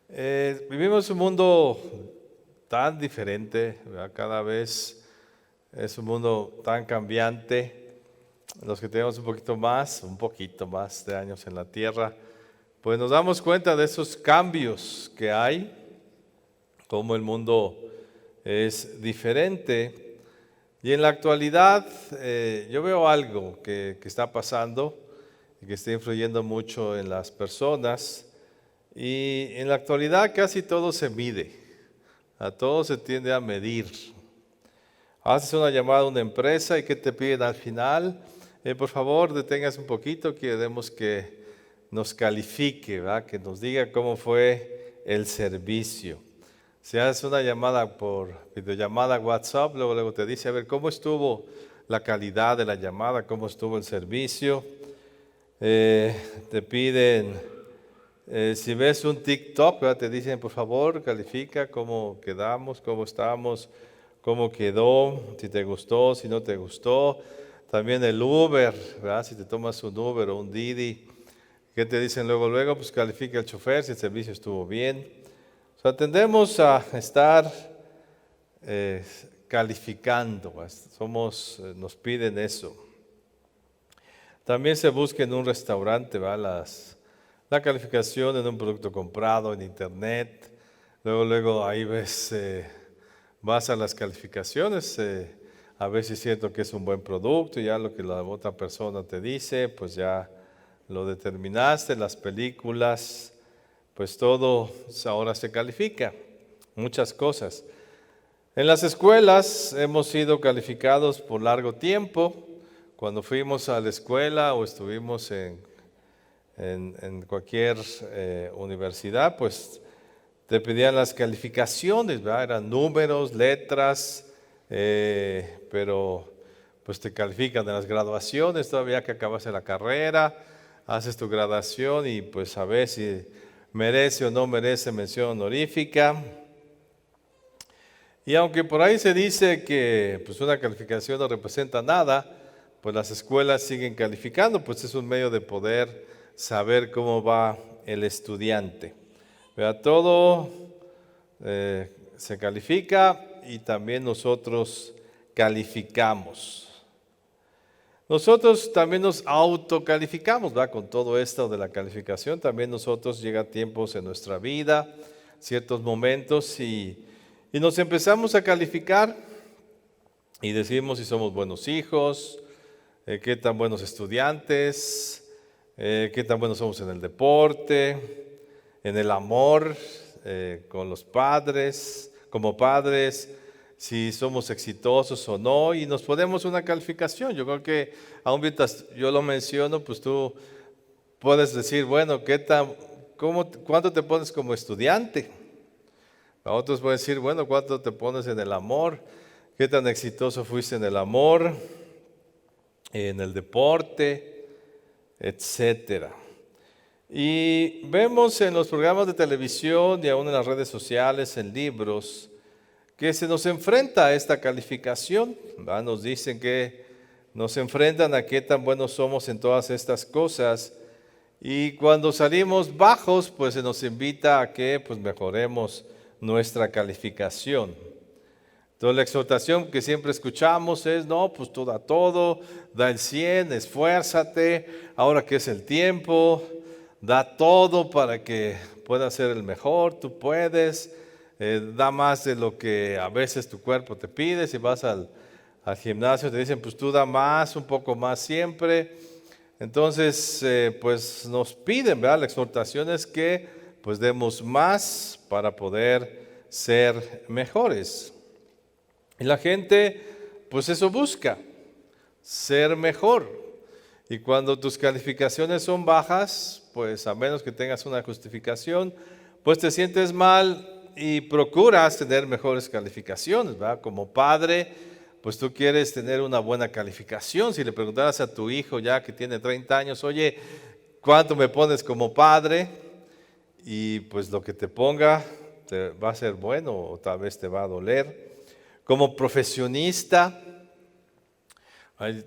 Vivimos un mundo tan diferente, ¿verdad? Cada vez es un mundo tan cambiante. Los que tenemos un poquito más de años en la tierra, pues nos damos cuenta de esos cambios que hay, cómo el mundo es diferente. Y en la actualidad yo veo algo que está pasando y que está influyendo mucho en las personas. Y en la actualidad casi todo se mide, a todo se tiende a medir. Haces una llamada a una empresa y ¿qué te piden al final? Por favor, detengas un poquito, queremos que nos califique, ¿verdad? Que nos diga cómo fue el servicio. Si haces una llamada por videollamada WhatsApp, luego te dice, a ver, ¿cómo estuvo la calidad de la llamada? ¿Cómo estuvo el servicio? Te piden... si ves un TikTok, ¿verdad? Te dicen, por favor, califica cómo quedamos, cómo estamos, cómo quedó, si te gustó, si no te gustó. También el Uber, ¿verdad? Si te tomas un Uber o un Didi, ¿qué te dicen luego? Luego, pues califica el chofer si el servicio estuvo bien. O sea, tendemos a estar calificando, nos piden eso. También se busca en un restaurante, ¿verdad? La calificación en un producto comprado en internet. Luego ahí vas a las calificaciones, a ver si es cierto que es un buen producto, y ya lo que la otra persona te dice, pues ya lo determinaste. Las películas, pues todo ahora se califica, muchas cosas. En las escuelas hemos sido calificados por largo tiempo. Cuando fuimos a la escuela o estuvimos en cualquier universidad, pues te pedían las calificaciones, ¿verdad? Eran números, letras, pero pues te califican en las graduaciones, todavía que acabaste la carrera, haces tu graduación y pues a ver si merece o no merece mención honorífica. Y aunque por ahí se dice que pues una calificación no representa nada, pues las escuelas siguen calificando, pues es un medio de poder saber cómo va el estudiante. ¿Verdad? Todo se califica y también nosotros calificamos. Nosotros también nos autocalificamos, ¿verdad? Con todo esto de la calificación, también nosotros llega tiempos en nuestra vida, ciertos momentos y nos empezamos a calificar y decimos si somos buenos hijos, qué tan buenos estudiantes, qué tan buenos somos en el deporte, en el amor, con los padres, como padres, si somos exitosos o no, y nos ponemos una calificación. Yo creo que, aún mientras yo lo menciono, pues tú puedes decir, bueno, ¿cuánto te pones como estudiante? A otros pueden decir, bueno, ¿cuánto te pones en el amor? ¿Qué tan exitoso fuiste en el amor, en el deporte, etcétera? Y vemos en los programas de televisión y aún en las redes sociales, en libros, que se nos enfrenta a esta calificación, ¿verdad? Nos dicen que nos enfrentan a qué tan buenos somos en todas estas cosas. Y cuando salimos bajos, pues se nos invita a que pues mejoremos nuestra calificación. Entonces la exhortación que siempre escuchamos es, no, pues tú da todo, da el 100, esfuérzate, ahora que es el tiempo, da todo para que puedas ser el mejor, tú puedes, da más de lo que a veces tu cuerpo te pide. Si vas al gimnasio te dicen, pues tú da más, un poco más siempre. Entonces, pues nos piden, ¿verdad? La exhortación es que pues demos más para poder ser mejores. Y la gente, pues eso busca, ser mejor. Y cuando tus calificaciones son bajas, pues a menos que tengas una justificación, pues te sientes mal y procuras tener mejores calificaciones, ¿verdad? Como padre, pues tú quieres tener una buena calificación. Si le preguntaras a tu hijo ya que tiene 30 años, oye, ¿cuánto me pones como padre? Y pues lo que te ponga te va a ser bueno o tal vez te va a doler. Como profesionista,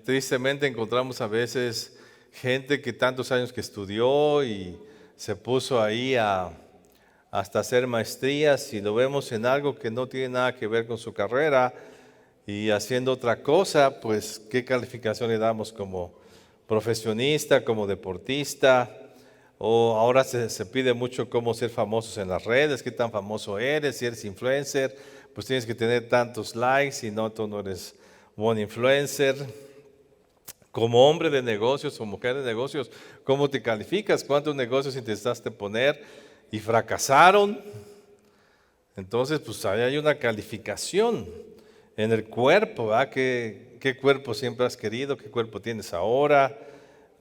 tristemente encontramos a veces gente que tantos años que estudió y se puso ahí a hasta hacer maestrías, si lo vemos en algo que no tiene nada que ver con su carrera y haciendo otra cosa, pues ¿qué calificación le damos como profesionista, como deportista? O ahora se pide mucho cómo ser famosos en las redes, qué tan famoso eres, si eres influencer, pues tienes que tener tantos likes, si no, tú no eres buen influencer. Como hombre de negocios o mujer de negocios, ¿cómo te calificas? ¿Cuántos negocios intentaste poner y fracasaron? Entonces, pues ahí hay una calificación en el cuerpo, ¿verdad? ¿Qué cuerpo siempre has querido? ¿Qué cuerpo tienes ahora?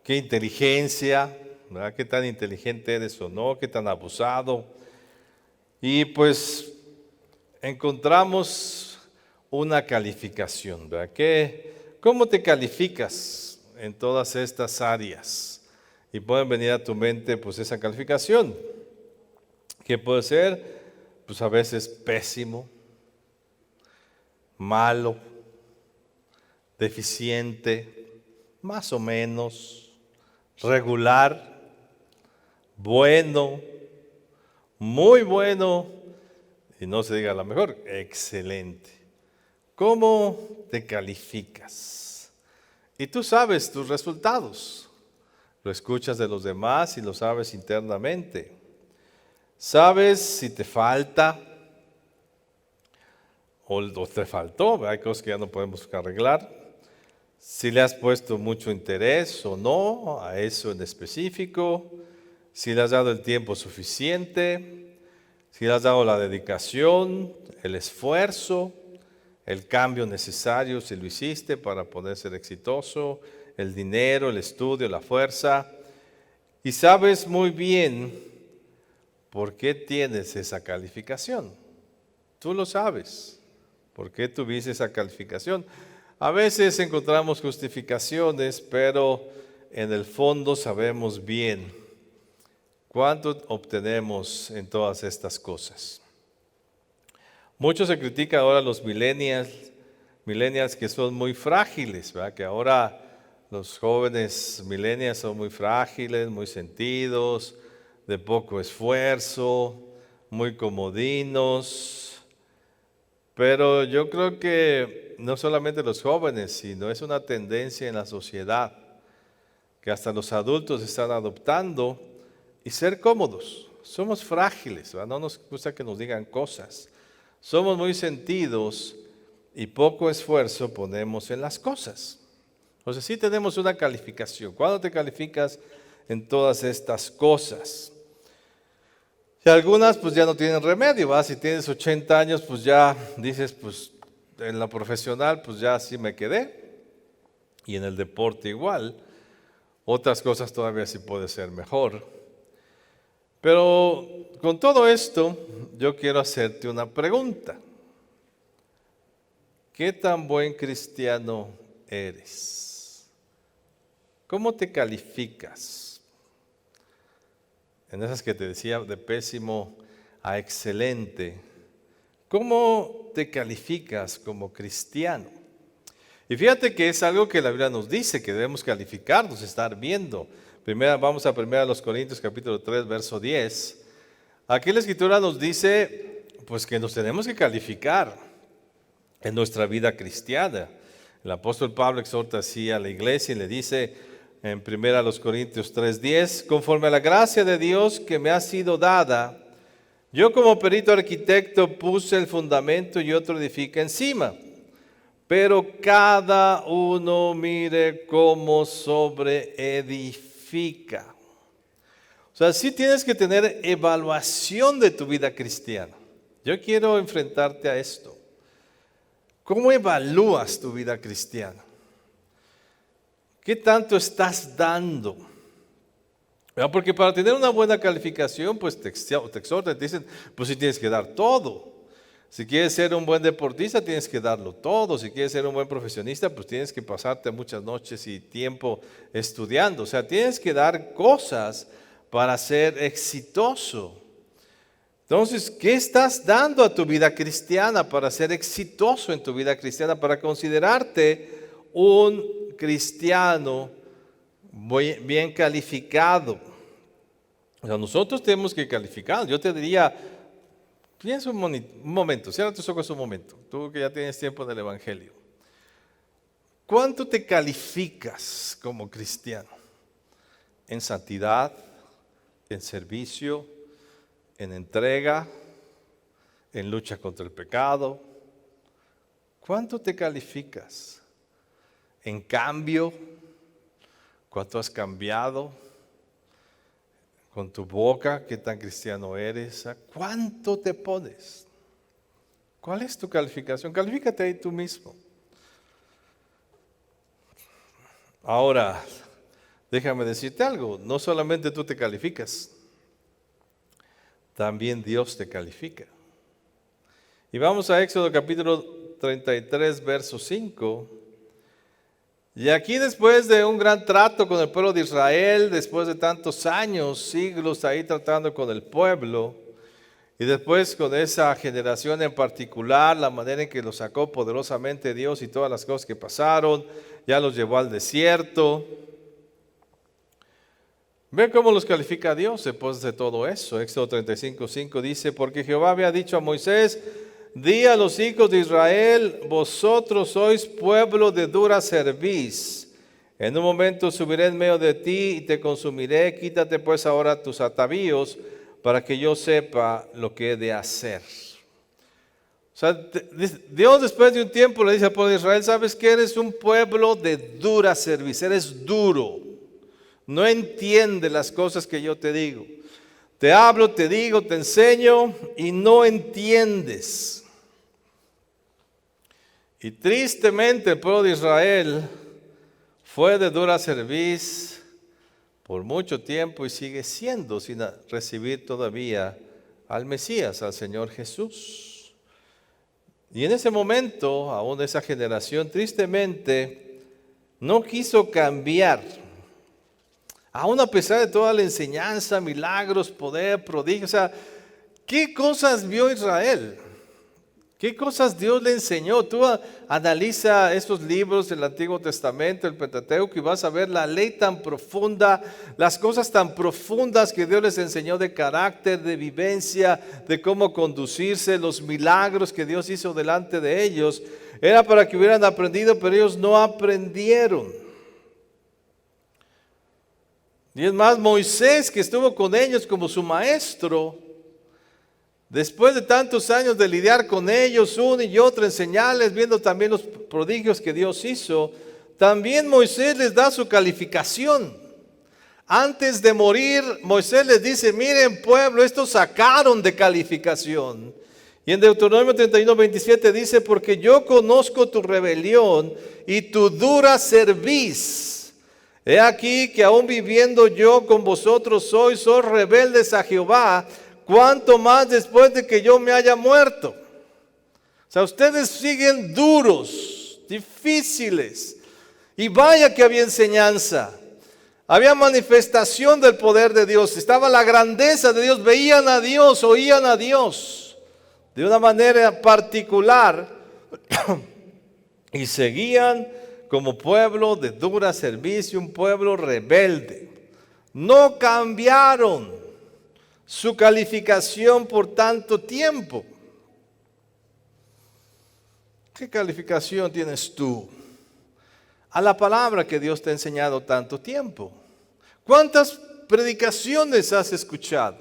¿Qué inteligencia? ¿Verdad? ¿Qué tan inteligente eres o no? ¿Qué tan abusado? Y pues encontramos una calificación, ¿verdad? ¿Cómo te calificas en todas estas áreas? Y pueden venir a tu mente pues esa calificación, que puede ser pues a veces pésimo, malo, deficiente, más o menos, regular, bueno, muy bueno, y no se diga a lo mejor, excelente. ¿Cómo te calificas? Y tú sabes tus resultados. Lo escuchas de los demás y lo sabes internamente. Sabes si te falta o te faltó, hay cosas que ya no podemos arreglar. Si le has puesto mucho interés o no a eso en específico, si le has dado el tiempo suficiente, si le has dado la dedicación, el esfuerzo, el cambio necesario, si lo hiciste para poder ser exitoso, el dinero, el estudio, la fuerza. Y sabes muy bien por qué tienes esa calificación. Tú lo sabes. ¿Por qué tuviste esa calificación? A veces encontramos justificaciones, pero en el fondo sabemos bien cuánto obtenemos en todas estas cosas. Mucho se critica ahora a los millennials que son muy frágiles, ¿verdad? Que ahora los jóvenes millennials son muy frágiles, muy sentidos, de poco esfuerzo, muy comodinos. Pero yo creo que no solamente los jóvenes, sino es una tendencia en la sociedad que hasta los adultos están adoptando y ser cómodos. Somos frágiles, ¿verdad? No nos gusta que nos digan cosas. Somos muy sentidos y poco esfuerzo ponemos en las cosas. Entonces sí tenemos una calificación. ¿Cuándo te calificas en todas estas cosas? Y algunas pues ya no tienen remedio, ¿va? Si tienes 80 años pues ya dices pues en la profesional pues ya sí me quedé. Y en el deporte igual. Otras cosas todavía sí puede ser mejor. Pero con todo esto, yo quiero hacerte una pregunta. ¿Qué tan buen cristiano eres? ¿Cómo te calificas? En esas que te decía de pésimo a excelente. ¿Cómo te calificas como cristiano? Y fíjate que es algo que la Biblia nos dice, que debemos calificarnos, estar viendo. Vamos a 1 Corintios capítulo 3, verso 10. Aquí la Escritura nos dice pues que nos tenemos que calificar en nuestra vida cristiana. El apóstol Pablo exhorta así a la iglesia y le dice en 1 Corintios 3:10, conforme a la gracia de Dios que me ha sido dada, yo como perito arquitecto puse el fundamento y otro edifica encima. Pero cada uno mire cómo sobreedifica. O sea, sí tienes que tener evaluación de tu vida cristiana. Yo quiero enfrentarte a esto. ¿Cómo evalúas tu vida cristiana? ¿Qué tanto estás dando? Porque para tener una buena calificación, pues te exhortan, te dicen, pues sí tienes que dar todo. Si quieres ser un buen deportista, tienes que darlo todo. Si quieres ser un buen profesionista, pues tienes que pasarte muchas noches y tiempo estudiando. O sea, tienes que dar cosas para ser exitoso. Entonces, ¿qué estás dando a tu vida cristiana para ser exitoso en tu vida cristiana? Para considerarte un cristiano bien calificado. O sea, nosotros tenemos que calificar. Yo te diría, piensa un momento, cierra tus ojos un momento, tú que ya tienes tiempo en el Evangelio. ¿Cuánto te calificas como cristiano? ¿En santidad, en servicio, en entrega, en lucha contra el pecado? ¿Cuánto te calificas? ¿En cambio? ¿Cuánto has cambiado? ¿Con tu boca qué tan cristiano eres? ¿Cuánto te pones? ¿Cuál es tu calificación? Califícate ahí tú mismo. Ahora, déjame decirte algo, no solamente tú te calificas, también Dios te califica. Y vamos a Éxodo capítulo 33, verso 5. Y aquí después de un gran trato con el pueblo de Israel, después de tantos años, siglos ahí tratando con el pueblo, y después con esa generación en particular, la manera en que los sacó poderosamente Dios y todas las cosas que pasaron, ya los llevó al desierto. Ve cómo los califica Dios después de todo eso. Éxodo 35:5 dice, porque Jehová había dicho a Moisés, di a los hijos de Israel, vosotros sois pueblo de dura cerviz. En un momento subiré en medio de ti y te consumiré. Quítate pues ahora tus atavíos para que yo sepa lo que he de hacer. O sea, Dios después de un tiempo le dice al pueblo de Israel, sabes que eres un pueblo de dura cerviz, eres duro. No entiende las cosas que yo te digo. Te hablo, te digo, te enseño y no entiendes. Y tristemente el pueblo de Israel fue de dura cerviz por mucho tiempo y sigue siendo sin recibir todavía al Mesías, al Señor Jesús. Y en ese momento, aún esa generación tristemente no quiso cambiar. Aún a pesar de toda la enseñanza, milagros, poder, prodigios, o sea, ¿qué cosas vio Israel? ¿Qué cosas Dios le enseñó? Tú analiza estos libros del Antiguo Testamento, el Pentateuco, y vas a ver la ley tan profunda, las cosas tan profundas que Dios les enseñó de carácter, de vivencia, de cómo conducirse, los milagros que Dios hizo delante de ellos. Era para que hubieran aprendido, pero ellos no aprendieron. Y es más, Moisés, que estuvo con ellos como su maestro, después de tantos años de lidiar con ellos, uno y otro, enseñarles, viendo también los prodigios que Dios hizo, también Moisés les da su calificación. Antes de morir, Moisés les dice, miren pueblo, estos sacaron de calificación. Y en Deuteronomio 31:27 dice, porque yo conozco tu rebelión y tu dura cerviz. He aquí que aún viviendo yo con vosotros sois rebeldes a Jehová, cuánto más después de que yo me haya muerto. O sea, ustedes siguen duros, difíciles. Y vaya que había enseñanza. Había manifestación del poder de Dios. Estaba la grandeza de Dios. Veían a Dios, oían a Dios. De una manera particular. Y seguían como pueblo de dura servicio, un pueblo rebelde. No cambiaron su calificación por tanto tiempo. ¿Qué calificación tienes tú a la palabra que Dios te ha enseñado tanto tiempo? ¿Cuántas predicaciones has escuchado?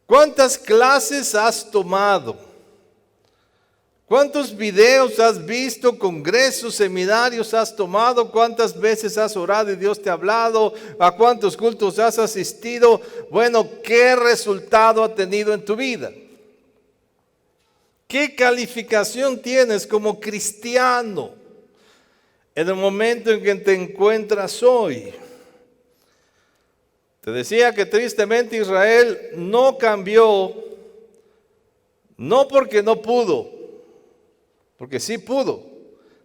¿Cuántas clases has tomado? ¿Cuántos videos has visto, congresos, seminarios has tomado? ¿Cuántas veces has orado y Dios te ha hablado? ¿A cuántos cultos has asistido? Bueno, ¿qué resultado ha tenido en tu vida? ¿Qué calificación tienes como cristiano en el momento en que te encuentras hoy? Te decía que tristemente Israel no cambió, no porque no pudo, porque sí pudo.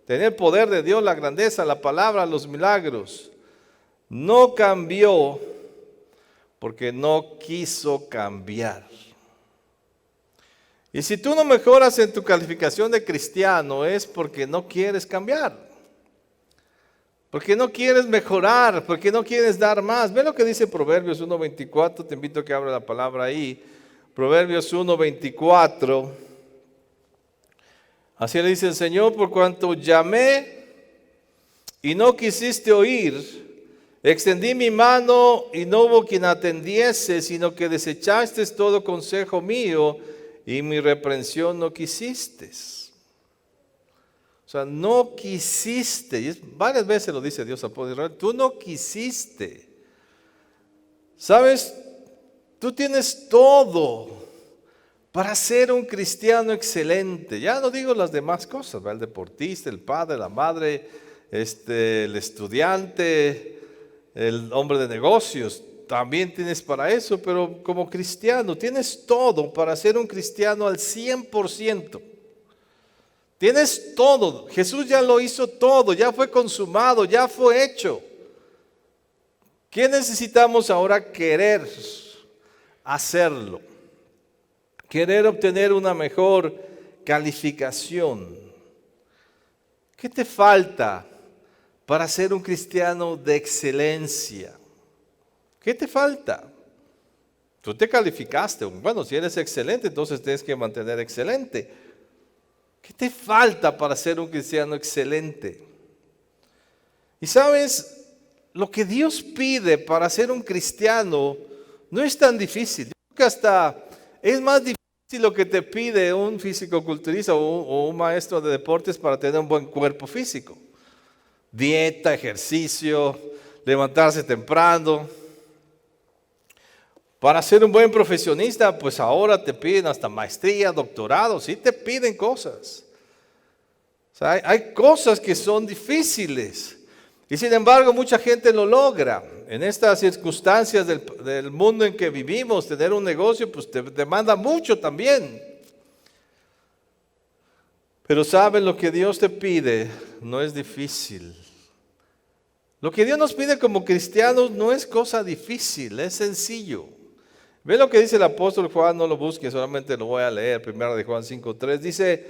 Tenía el poder de Dios, la grandeza, la palabra, los milagros. No cambió porque no quiso cambiar. Y si tú no mejoras en tu calificación de cristiano es porque no quieres cambiar. Porque no quieres mejorar, porque no quieres dar más. Ve lo que dice Proverbios 1:24, te invito a que abra la palabra ahí. Proverbios 1:24. Así le dice el Señor: por cuanto llamé y no quisiste oír, extendí mi mano y no hubo quien atendiese, sino que desechaste todo consejo mío y mi reprensión no quisiste. O sea, no quisiste, y varias veces lo dice Dios al pueblo de Israel, tú no quisiste. ¿Sabes? Tú tienes todo para ser un cristiano excelente. Ya no digo las demás cosas, ¿verdad? El deportista, el padre, la madre, el estudiante, el hombre de negocios. También tienes para eso, pero como cristiano tienes todo para ser un cristiano al 100%. Tienes todo. Jesús ya lo hizo todo, ya fue consumado, ya fue hecho. ¿Qué necesitamos ahora? Querer hacerlo. Querer obtener una mejor calificación. ¿Qué te falta para ser un cristiano de excelencia? ¿Qué te falta? Tú te calificaste. Bueno, si eres excelente, entonces tienes que mantener excelente. ¿Qué te falta para ser un cristiano excelente? Y sabes, lo que Dios pide para ser un cristiano no es tan difícil. Yo creo que hasta es más difícil lo que te pide un fisicoculturista o un maestro de deportes para tener un buen cuerpo físico. Dieta, ejercicio, levantarse temprano. Para ser un buen profesionista, pues ahora te piden hasta maestría, doctorado, sí te piden cosas. O sea, hay cosas que son difíciles. Y sin embargo, mucha gente lo logra. En estas circunstancias del mundo en que vivimos, tener un negocio, pues te demanda mucho también. Pero ¿saben? Lo que Dios te pide no es difícil. Lo que Dios nos pide como cristianos no es cosa difícil, es sencillo. Ve lo que dice el apóstol Juan, no lo busques, solamente lo voy a leer, 1 de Juan 5:3. Dice: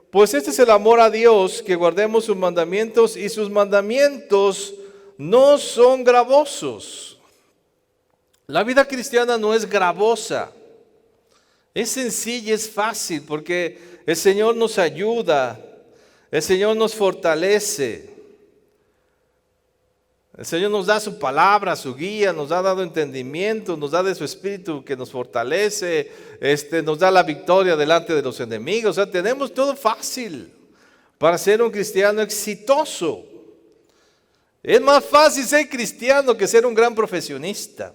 pues este es el amor a Dios, que guardemos sus mandamientos, y sus mandamientos no son gravosos. La vida cristiana no es gravosa, es sencilla, es fácil, porque el Señor nos ayuda, el Señor nos fortalece. El Señor nos da su palabra, su guía, nos ha dado entendimiento, nos da de su espíritu que nos fortalece, nos da la victoria delante de los enemigos. O sea, tenemos todo fácil para ser un cristiano exitoso. Es más fácil ser cristiano que ser un gran profesionista.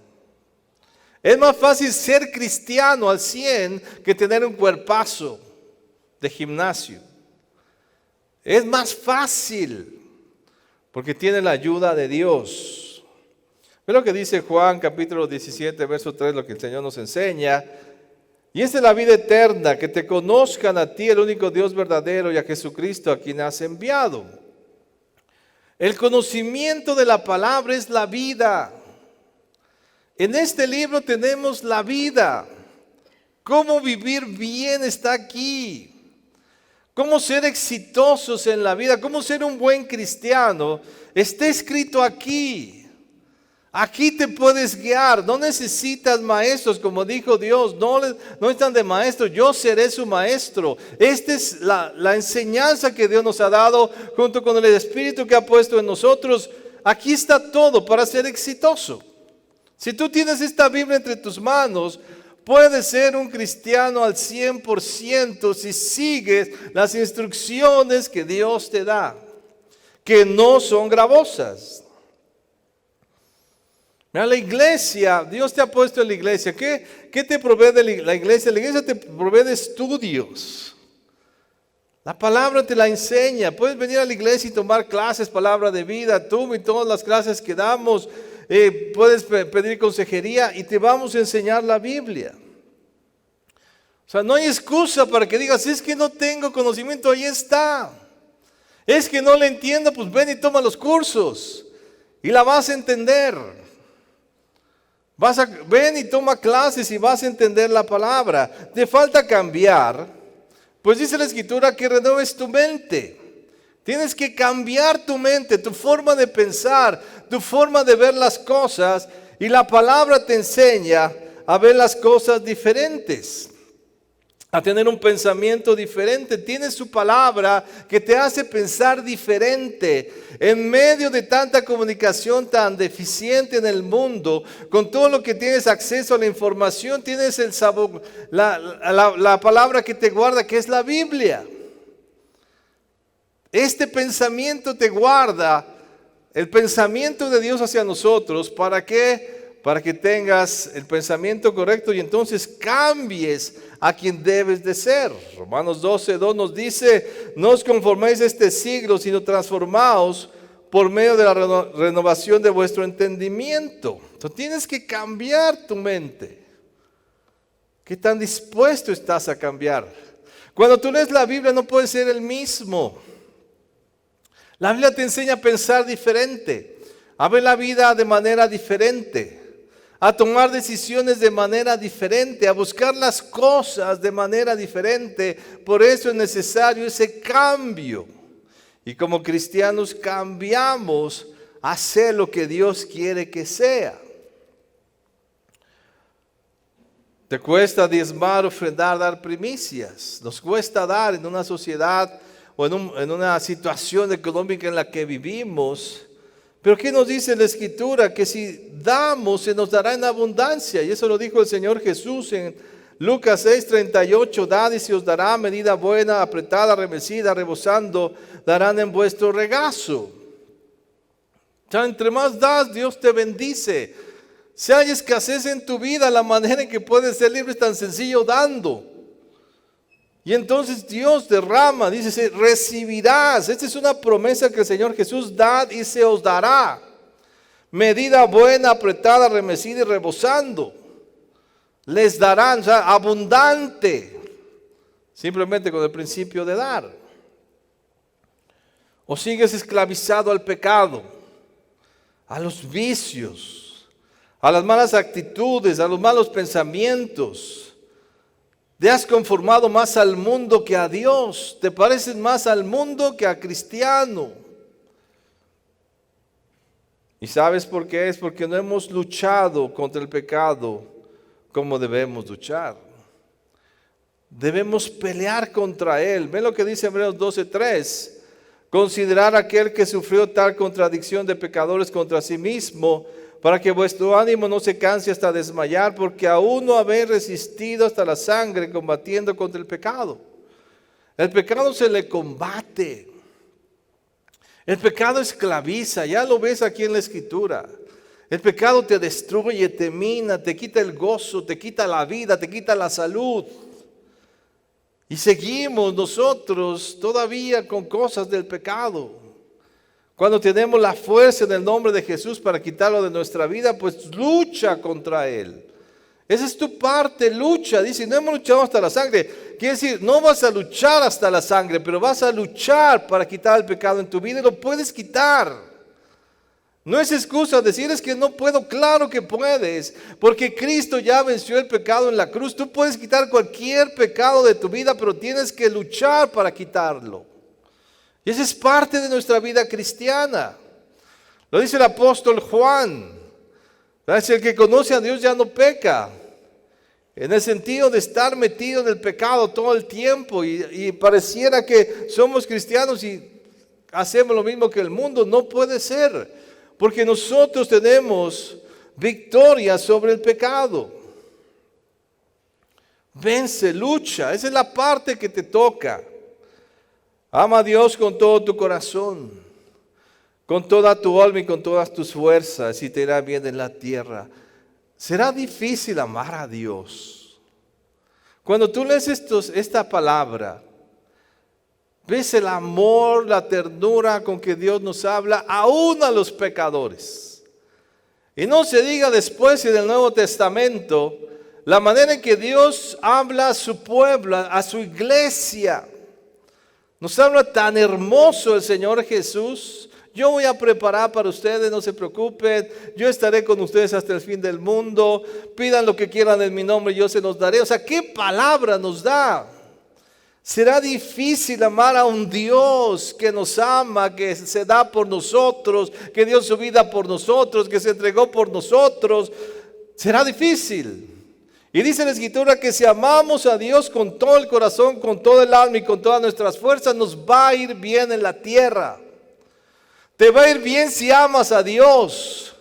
Es más fácil ser cristiano al 100 que tener un cuerpazo de gimnasio. Es más fácil, porque tiene la ayuda de Dios. Ve lo que dice Juan capítulo 17, verso 3, lo que el Señor nos enseña. Y esta es la vida eterna, que te conozcan a ti, el único Dios verdadero, y a Jesucristo, a quien has enviado. El conocimiento de la palabra es la vida. En este libro tenemos la vida. Cómo vivir bien está aquí. Cómo ser exitosos en la vida, cómo ser un buen cristiano, está escrito aquí. Aquí te puedes guiar, no necesitas maestros, como dijo Dios, no están de maestro, yo seré su maestro. Esta es la enseñanza que Dios nos ha dado junto con el Espíritu que ha puesto en nosotros. Aquí está todo para ser exitoso. Si tú tienes esta Biblia entre tus manos, puedes ser un cristiano al 100% si sigues las instrucciones que Dios te da, que no son gravosas. Mira, la iglesia, Dios te ha puesto en la iglesia. ¿Qué te provee de la iglesia? La iglesia te provee de estudios. La palabra te la enseña. Puedes venir a la iglesia y tomar clases, palabra de vida, tú y todas las clases que damos. Puedes pedir consejería y te vamos a enseñar la Biblia. O sea, no hay excusa para que digas, es que no tengo conocimiento, ahí está. Es que no le entiendo, pues ven y toma los cursos y la vas a entender. Ven y toma clases y vas a entender la palabra. Te falta cambiar, pues dice la Escritura que renueves tu mente. Tienes que cambiar tu mente, tu forma de pensar, tu forma de ver las cosas. Y la palabra te enseña a ver las cosas diferentes, a tener un pensamiento diferente. Tienes su palabra que te hace pensar diferente. En medio de tanta comunicación tan deficiente en el mundo, con todo lo que tienes acceso a la información, tienes el sabor, la palabra que te guarda, que es la Biblia. Este pensamiento te guarda el pensamiento de Dios hacia nosotros. ¿Para qué? Para que tengas el pensamiento correcto y entonces cambies a quien debes de ser. Romanos 12:2 nos dice: no os conforméis a este siglo, sino transformaos por medio de la renovación de vuestro entendimiento. Entonces tienes que cambiar tu mente. ¿Qué tan dispuesto estás a cambiar? Cuando tú lees la Biblia no puedes ser el mismo. La Biblia te enseña a pensar diferente, a ver la vida de manera diferente, a tomar decisiones de manera diferente, a buscar las cosas de manera diferente. Por eso es necesario ese cambio. Y como cristianos cambiamos a ser lo que Dios quiere que sea. ¿Te cuesta diezmar, ofrendar, dar primicias? Nos cuesta dar en una sociedad o en una situación económica en la que vivimos. Pero ¿qué nos dice la Escritura? Que si damos, se nos dará en abundancia. Y eso lo dijo el Señor Jesús en Lucas 6:38. Dad y se os dará, medida buena, apretada, remecida, rebosando, darán en vuestro regazo. O sea, entre más das, Dios te bendice. Si hay escasez en tu vida, la manera en que puedes ser libre es tan sencillo: dando. Y entonces Dios derrama, dice, recibirás. Esta es una promesa que el Señor Jesús da y se os dará. Medida buena, apretada, remecida y rebosando. Les darán, o sea, abundante. Simplemente con el principio de dar. O sigues esclavizado al pecado, a los vicios, a las malas actitudes, a los malos pensamientos. Te has conformado más al mundo que a Dios. Te pareces más al mundo que a cristiano. ¿Y sabes por qué? Es porque no hemos luchado contra el pecado como debemos luchar. Debemos pelear contra él. Ven lo que dice Hebreos 12:3. Considerar a aquel que sufrió tal contradicción de pecadores contra sí mismo, para que vuestro ánimo no se canse hasta desmayar, porque aún no habéis resistido hasta la sangre combatiendo contra el pecado. El pecado se le combate. El pecado esclaviza, ya lo ves aquí en la Escritura. El pecado te destruye, te mina, te quita el gozo, te quita la vida, te quita la salud. Y seguimos nosotros todavía con cosas del pecado. Cuando tenemos la fuerza en el nombre de Jesús para quitarlo de nuestra vida, pues lucha contra él. Esa es tu parte, lucha. Dice, no hemos luchado hasta la sangre. Quiere decir, no vas a luchar hasta la sangre, pero vas a luchar para quitar el pecado en tu vida y lo puedes quitar. No es excusa decir es que no puedo. Claro que puedes, porque Cristo ya venció el pecado en la cruz. Tú puedes quitar cualquier pecado de tu vida, pero tienes que luchar para quitarlo. Y esa es parte de nuestra vida cristiana. Lo dice el apóstol Juan. Si el que conoce a Dios ya no peca. En el sentido de estar metido en el pecado todo el tiempo. Y pareciera que somos cristianos y hacemos lo mismo que el mundo. No puede ser. Porque nosotros tenemos victoria sobre el pecado. Vence, lucha. Esa es la parte que te toca. Ama a Dios con todo tu corazón, con toda tu alma y con todas tus fuerzas, y te irá bien en la tierra. Será difícil amar a Dios. Cuando tú lees esta palabra, ves el amor, la ternura con que Dios nos habla, aún a los pecadores. Y no se diga después en el Nuevo Testamento, la manera en que Dios habla a su pueblo, a su iglesia. Nos habla tan hermoso el Señor Jesús. Yo voy a preparar para ustedes, no se preocupen. Yo estaré con ustedes hasta el fin del mundo. Pidan lo que quieran en mi nombre, yo se los daré. O sea, ¿qué palabra nos da? Será difícil amar a un Dios que nos ama, que se da por nosotros, que dio su vida por nosotros, que se entregó por nosotros. Será difícil. Y dice la Escritura que si amamos a Dios con todo el corazón, con todo el alma y con todas nuestras fuerzas, nos va a ir bien en la tierra. Te va a ir bien si amas a Dios.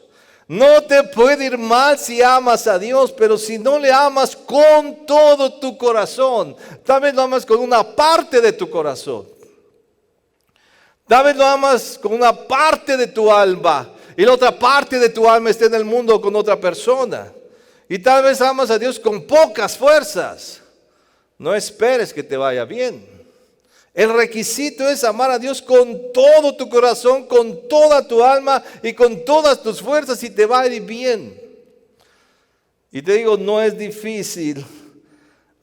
No te puede ir mal si amas a Dios, pero si no le amas con todo tu corazón, tal vez lo amas con una parte de tu corazón. Tal vez lo amas con una parte de tu alma y la otra parte de tu alma está en el mundo con otra persona. Y tal vez amas a Dios con pocas fuerzas. No esperes que te vaya bien. El requisito es amar a Dios con todo tu corazón, con toda tu alma y con todas tus fuerzas y te va a ir bien. Y te digo, no es difícil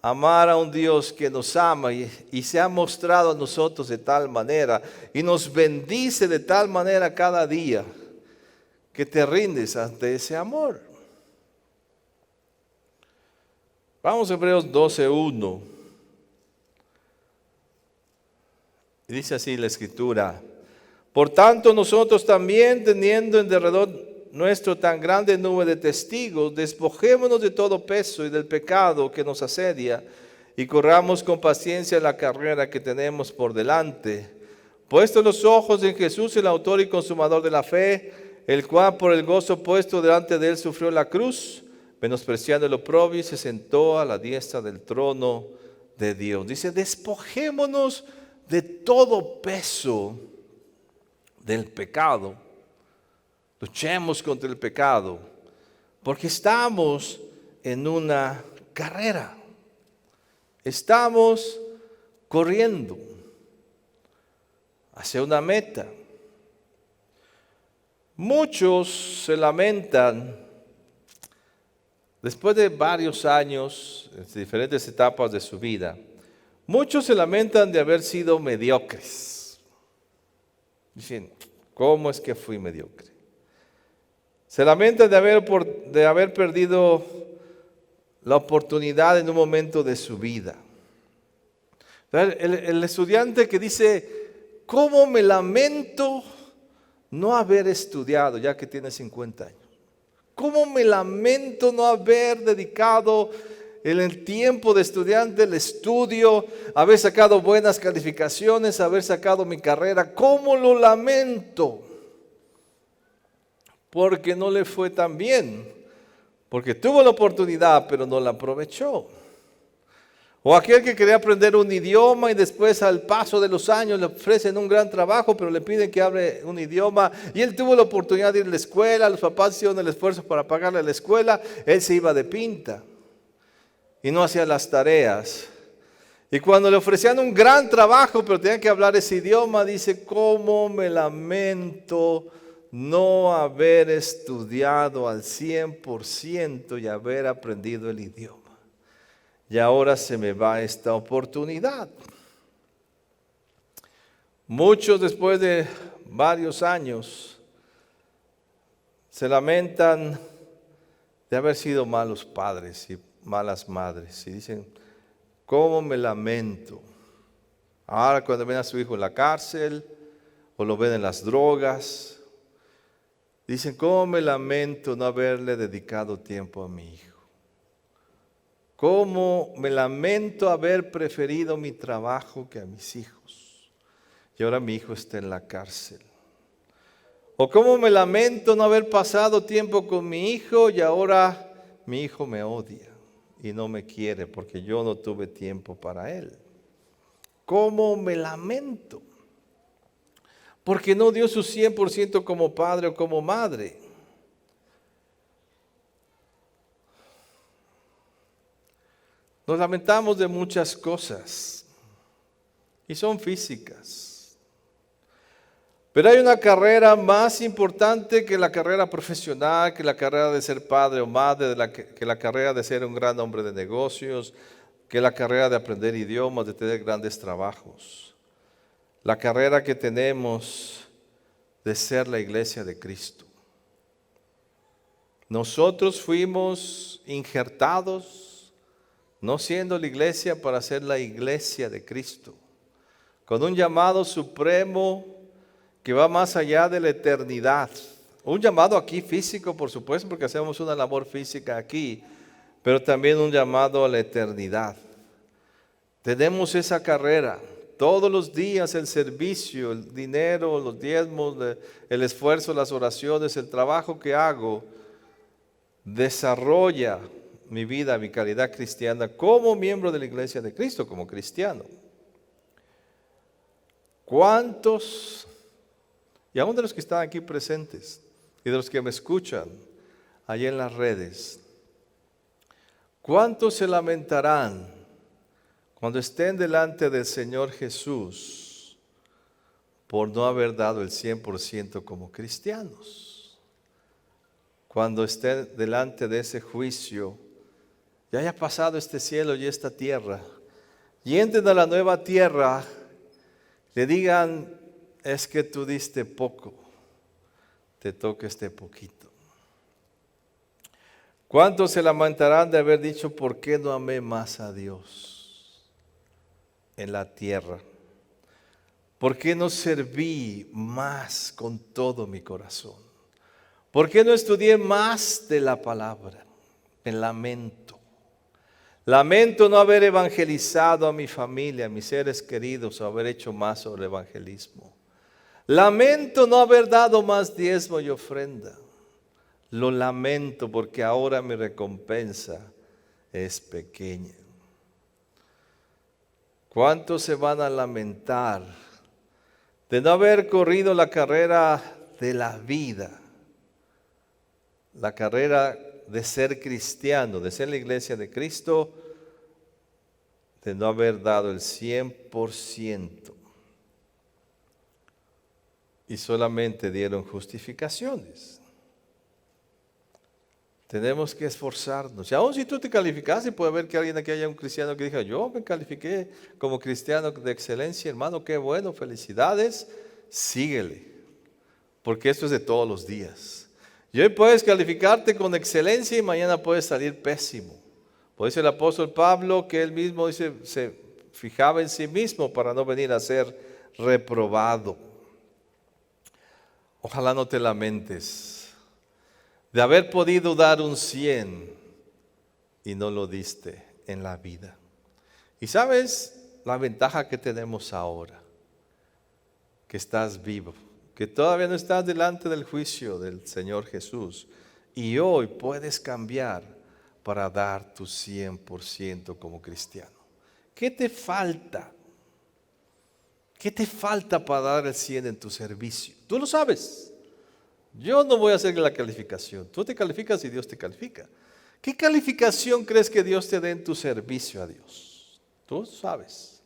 amar a un Dios que nos ama y se ha mostrado a nosotros de tal manera y nos bendice de tal manera cada día que te rindes ante ese amor. Vamos a Hebreos 12:1. Y dice así la Escritura: por tanto nosotros también, teniendo en derredor nuestro tan grande nube de testigos, despojémonos de todo peso y del pecado que nos asedia y corramos con paciencia la carrera que tenemos por delante, puestos los ojos en Jesús, el autor y consumador de la fe, el cual por el gozo puesto delante de él sufrió la cruz, menospreciando el oprobio, y se sentó a la diestra del trono de Dios. Dice, despojémonos de todo peso del pecado. Luchemos contra el pecado, porque estamos en una carrera. Estamos corriendo hacia una meta. Muchos se lamentan después de varios años, en diferentes etapas de su vida. Muchos se lamentan de haber sido mediocres. Dicen, ¿cómo es que fui mediocre? Se lamentan de haber perdido la oportunidad en un momento de su vida. El estudiante que dice, ¿cómo me lamento no haber estudiado ya que tiene 50 años? ¿Cómo me lamento no haber dedicado el tiempo de estudiante, el estudio, haber sacado buenas calificaciones, haber sacado mi carrera? ¿Cómo lo lamento? Porque no le fue tan bien, porque tuvo la oportunidad pero no la aprovechó. O aquel que quería aprender un idioma y después al paso de los años le ofrecen un gran trabajo, pero le piden que hable un idioma y él tuvo la oportunidad de ir a la escuela, los papás hicieron el esfuerzo para pagarle la escuela, él se iba de pinta y no hacía las tareas. Y cuando le ofrecían un gran trabajo, pero tenía que hablar ese idioma, dice, ¿cómo me lamento no haber estudiado al 100% y haber aprendido el idioma? Y ahora se me va esta oportunidad. Muchos después de varios años se lamentan de haber sido malos padres y malas madres. Y dicen, ¿cómo me lamento? Ahora cuando ven a su hijo en la cárcel o lo ven en las drogas, dicen, ¿cómo me lamento no haberle dedicado tiempo a mi hijo? ¿Cómo me lamento haber preferido mi trabajo que a mis hijos? Y ahora mi hijo está en la cárcel. O cómo me lamento no haber pasado tiempo con mi hijo y ahora mi hijo me odia y no me quiere porque yo no tuve tiempo para él. ¿Cómo me lamento? Porque no dio su 100% como padre o como madre. Nos lamentamos de muchas cosas y son físicas. Pero hay una carrera más importante que la carrera profesional, que la carrera de ser padre o madre, que la carrera de ser un gran hombre de negocios, que la carrera de aprender idiomas, de tener grandes trabajos. La carrera que tenemos de ser la iglesia de Cristo. Nosotros fuimos injertados no siendo la iglesia para ser la iglesia de Cristo, con un llamado supremo que va más allá de la eternidad. Un llamado aquí físico, por supuesto, porque hacemos una labor física aquí, pero también un llamado a la eternidad. Tenemos esa carrera. Todos los días el servicio, el dinero, los diezmos, el esfuerzo, las oraciones, el trabajo que hago, desarrolla mi vida, mi calidad cristiana como miembro de la iglesia de Cristo, como cristiano. ¿Cuántos, y aún de los que están aquí presentes y de los que me escuchan allí en las redes, cuántos se lamentarán cuando estén delante del Señor Jesús por no haber dado el 100% como cristianos? Cuando estén delante de ese juicio, ya haya pasado este cielo y esta tierra, y entren a la nueva tierra, le digan, es que tú diste poco, te toca este poquito. ¿Cuántos se lamentarán de haber dicho, por qué no amé más a Dios en la tierra? ¿Por qué no serví más con todo mi corazón? ¿Por qué no estudié más de la palabra? Me lamento. Lamento no haber evangelizado a mi familia, a mis seres queridos, o haber hecho más sobre el evangelismo. Lamento no haber dado más diezmo y ofrenda. Lo lamento porque ahora mi recompensa es pequeña. ¿Cuántos se van a lamentar de no haber corrido la carrera de la vida? La carrera de ser cristiano, de ser la iglesia de Cristo, de no haber dado el 100% y solamente dieron justificaciones. Tenemos que esforzarnos. Y aún si tú te calificaste, puede haber que alguien aquí haya un cristiano que diga, yo me califiqué como cristiano de excelencia, hermano, qué bueno, felicidades, síguele, porque esto es de todos los días. Y hoy puedes calificarte con excelencia y mañana puedes salir pésimo. Por eso el apóstol Pablo, que él mismo dice, se fijaba en sí mismo para no venir a ser reprobado. Ojalá no te lamentes de haber podido dar un 100 y no lo diste en la vida. Y sabes la ventaja que tenemos ahora, que estás vivo, que todavía no estás delante del juicio del Señor Jesús, y hoy puedes cambiar para dar tu 100% como cristiano. ¿Qué te falta? ¿Qué te falta para dar el 100 en tu servicio? Tú lo sabes. Yo no voy a hacer la calificación. Tú te calificas y Dios te califica. ¿Qué calificación crees que Dios te dé en tu servicio a Dios? Tú sabes.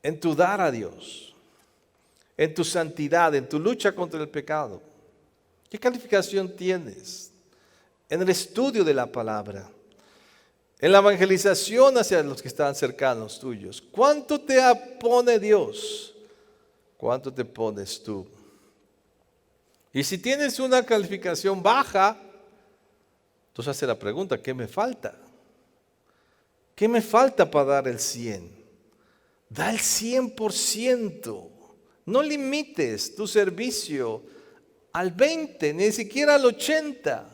En tu dar a Dios, en tu santidad, en tu lucha contra el pecado. ¿Qué calificación tienes? En el estudio de la palabra, en la evangelización hacia los que están cercanos tuyos. ¿Cuánto te pone Dios? ¿Cuánto te pones tú? Y si tienes una calificación baja, entonces hace la pregunta, ¿qué me falta? ¿Qué me falta para dar el 100? Da el 100%. No limites tu servicio al 20, ni siquiera al 80.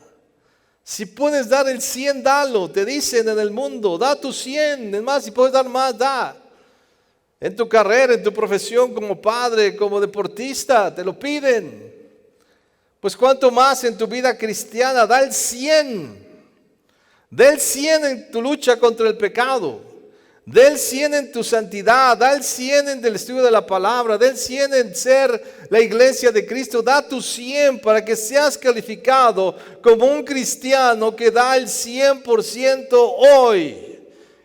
Si puedes dar el 100, dalo. Te dicen en el mundo, da tu 100. Es más, si puedes dar más, da. En tu carrera, en tu profesión como padre, como deportista, te lo piden. Pues cuánto más en tu vida cristiana, da el 100. Da el 100 en tu lucha contra el pecado. Da el 100 en tu santidad, da el 100 en el estudio de la palabra, da el 100 en ser la iglesia de Cristo, da tu 100 para que seas calificado como un cristiano que da el 100% hoy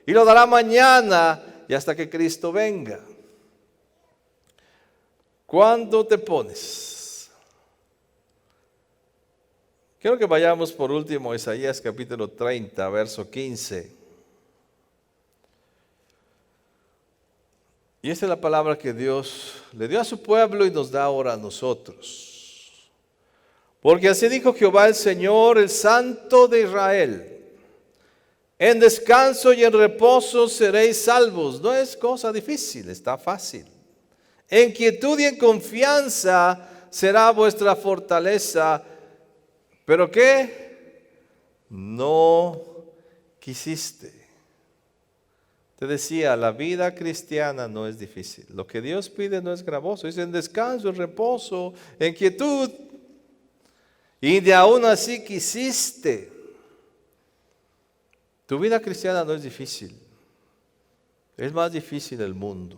y lo dará mañana y hasta que Cristo venga. ¿Cuándo te pones? Quiero que vayamos por último a Isaías capítulo 30, verso 15. Y esta es la palabra que Dios le dio a su pueblo y nos da ahora a nosotros. Porque así dijo Jehová el Señor, el Santo de Israel: En descanso y en reposo seréis salvos. No es cosa difícil, está fácil. En quietud y en confianza será vuestra fortaleza. ¿Pero qué? No quisiste. Te decía, la vida cristiana no es difícil. Lo que Dios pide no es gravoso. Es en descanso, en reposo, en quietud. Y de aún así quisiste. Tu vida cristiana no es difícil. Es más difícil el mundo.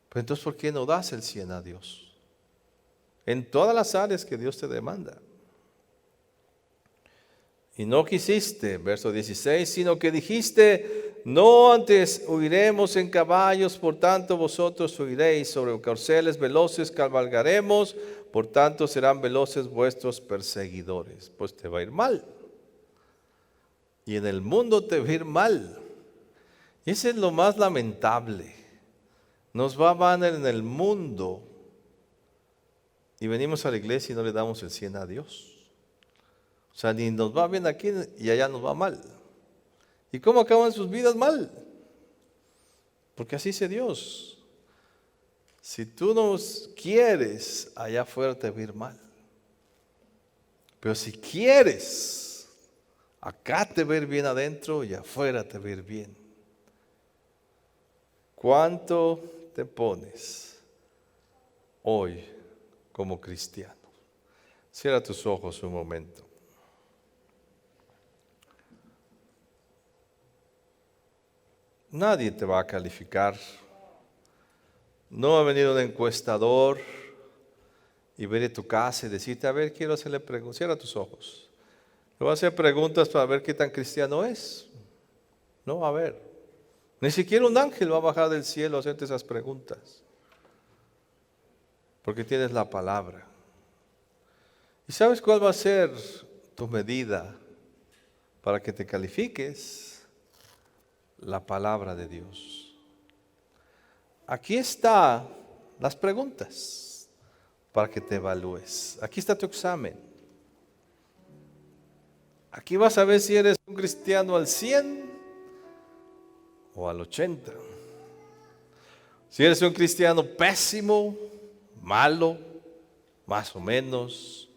Pero entonces, ¿por qué no das el 100 a Dios? En todas las áreas que Dios te demanda. Y no quisiste, verso 16, sino que dijiste, no antes huiremos en caballos, por tanto vosotros huiréis, sobre corceles veloces cabalgaremos, por tanto serán veloces vuestros perseguidores. Pues te va a ir mal. Y en el mundo te va a ir mal. Y eso es lo más lamentable. Nos va mal en el mundo y venimos a la iglesia y no le damos el 100 a Dios. O sea, ni nos va bien aquí y allá nos va mal. ¿Y cómo acaban sus vidas mal? Porque así dice Dios. Si tú no quieres, allá afuera te va a ir mal. Pero si quieres, acá te va a ir bien adentro y afuera te va a ir bien. ¿Cuánto te pones hoy como cristiano? Cierra tus ojos un momento. Nadie te va a calificar. No va a venir un encuestador y ver tu casa y decirte, a ver, quiero hacerle preguntas. Cierra tus ojos. Le voy a hacer preguntas para ver qué tan cristiano es. No va a haber. Ni siquiera un ángel va a bajar del cielo a hacerte esas preguntas. Porque tienes la palabra. ¿Y sabes cuál va a ser tu medida para que te califiques? La palabra de Dios. Aquí están las preguntas para que te evalúes. Aquí está tu examen. Aquí vas a ver si eres un cristiano al 100 o al 80. Si eres un cristiano pésimo, malo, más o menos,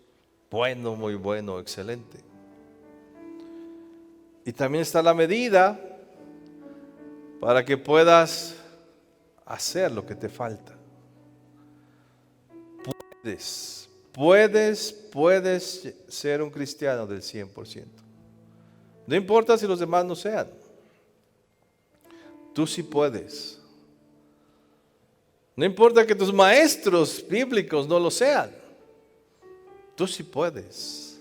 bueno, muy bueno, excelente. Y también está la medida para que puedas hacer lo que te falta. Puedes ser un cristiano del 100%. No importa si los demás no sean. Tú sí puedes. No importa que tus maestros bíblicos no lo sean. Tú sí puedes.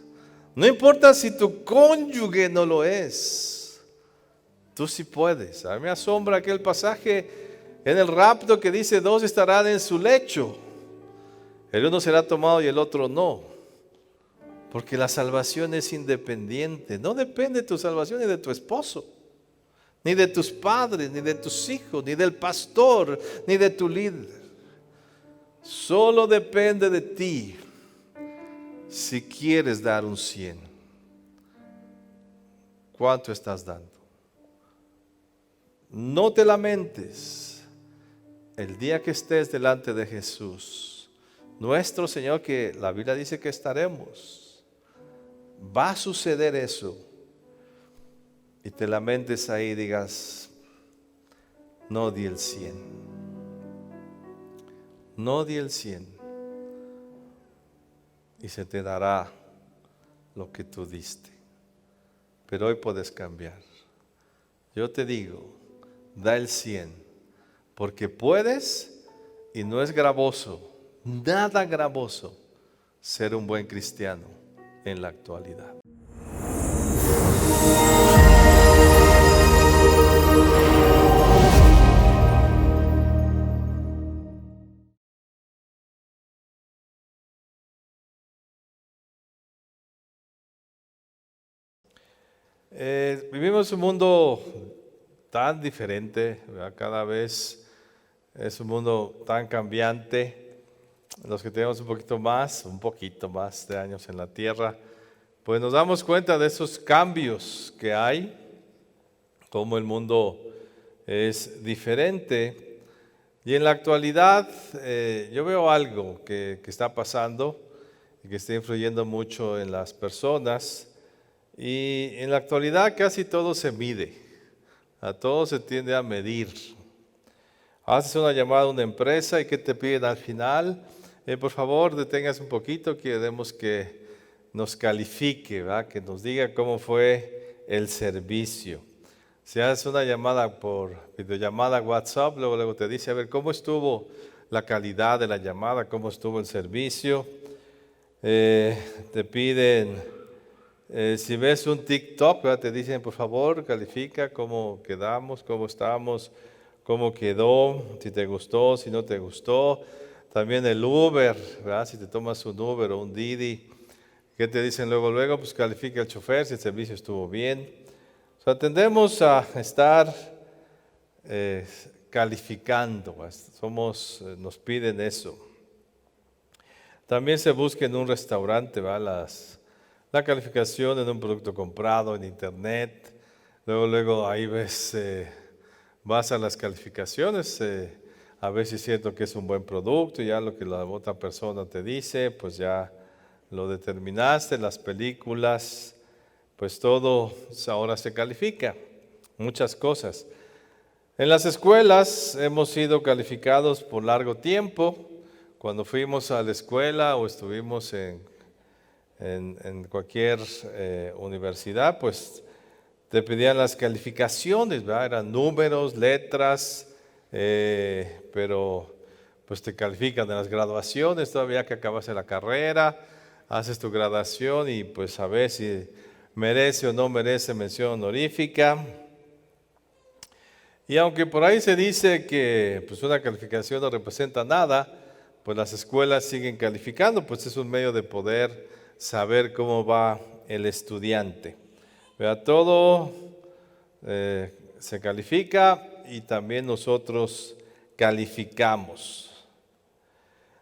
No importa si tu cónyuge no lo es. Tú sí puedes. A mí me asombra aquel pasaje en el rapto que dice, dos estarán en su lecho. El uno será tomado y el otro no. Porque la salvación es independiente. No depende de tu salvación ni de tu esposo, ni de tus padres, ni de tus hijos, ni del pastor, ni de tu líder. Solo depende de ti si quieres dar un 100. ¿Cuánto estás dando? No te lamentes el día que estés delante de Jesús, nuestro Señor, que la Biblia dice que estaremos. Va a suceder eso. Y te lamentes ahí y digas, no di el 100. No di el 100. Y se te dará lo que tú diste. Pero hoy puedes cambiar. Yo te digo, da el 100. Porque puedes y no es gravoso, nada gravoso, ser un buen cristiano en la actualidad. Vivimos un mundo tan diferente, ¿verdad? Cada vez es un mundo tan cambiante. Los que tenemos un poquito más de años en la tierra, pues nos damos cuenta de esos cambios que hay. cómo el mundo es diferente. Y en la actualidad yo veo algo que está pasando y que está influyendo mucho en las personas. Y en la actualidad casi todo se mide, a todo se tiende a medir. Haces una llamada a una empresa y ¿qué te piden al final? Por favor, detengas un poquito, queremos que nos califique, ¿verdad? Que nos diga cómo fue el servicio. Si haces una llamada por videollamada WhatsApp, luego te dice, a ver, ¿cómo estuvo la calidad de la llamada? ¿Cómo estuvo el servicio? Te piden, si ves un TikTok, ¿verdad? Te dicen, por favor, califica cómo quedamos, cómo estamos, cómo quedó, si te gustó, si no te gustó. También el Uber, ¿verdad? Si te tomas un Uber o un Didi, ¿qué te dicen luego? Pues califica el chofer si el servicio estuvo bien. O sea, tendemos a estar calificando, nos piden eso. También se busca en un restaurante, ¿verdad? La calificación en un producto comprado en internet. Luego ahí ves, vas a las calificaciones, a ver si es cierto que es un buen producto, ya lo que la otra persona te dice, pues ya lo determinaste. Las películas, pues todo ahora se califica, muchas cosas. En las escuelas hemos sido calificados por largo tiempo. Cuando fuimos a la escuela o estuvimos en cualquier universidad, pues te pedían las calificaciones, ¿verdad? Eran números, letras, pero pues te califican en las graduaciones, todavía que acabas la carrera, haces tu graduación y pues a ver si merece o no merece mención honorífica. Y aunque por ahí se dice que pues una calificación no representa nada, pues las escuelas siguen calificando, pues es un medio de poder saber cómo va el estudiante. ¿Verdad? Todo se califica y también nosotros calificamos.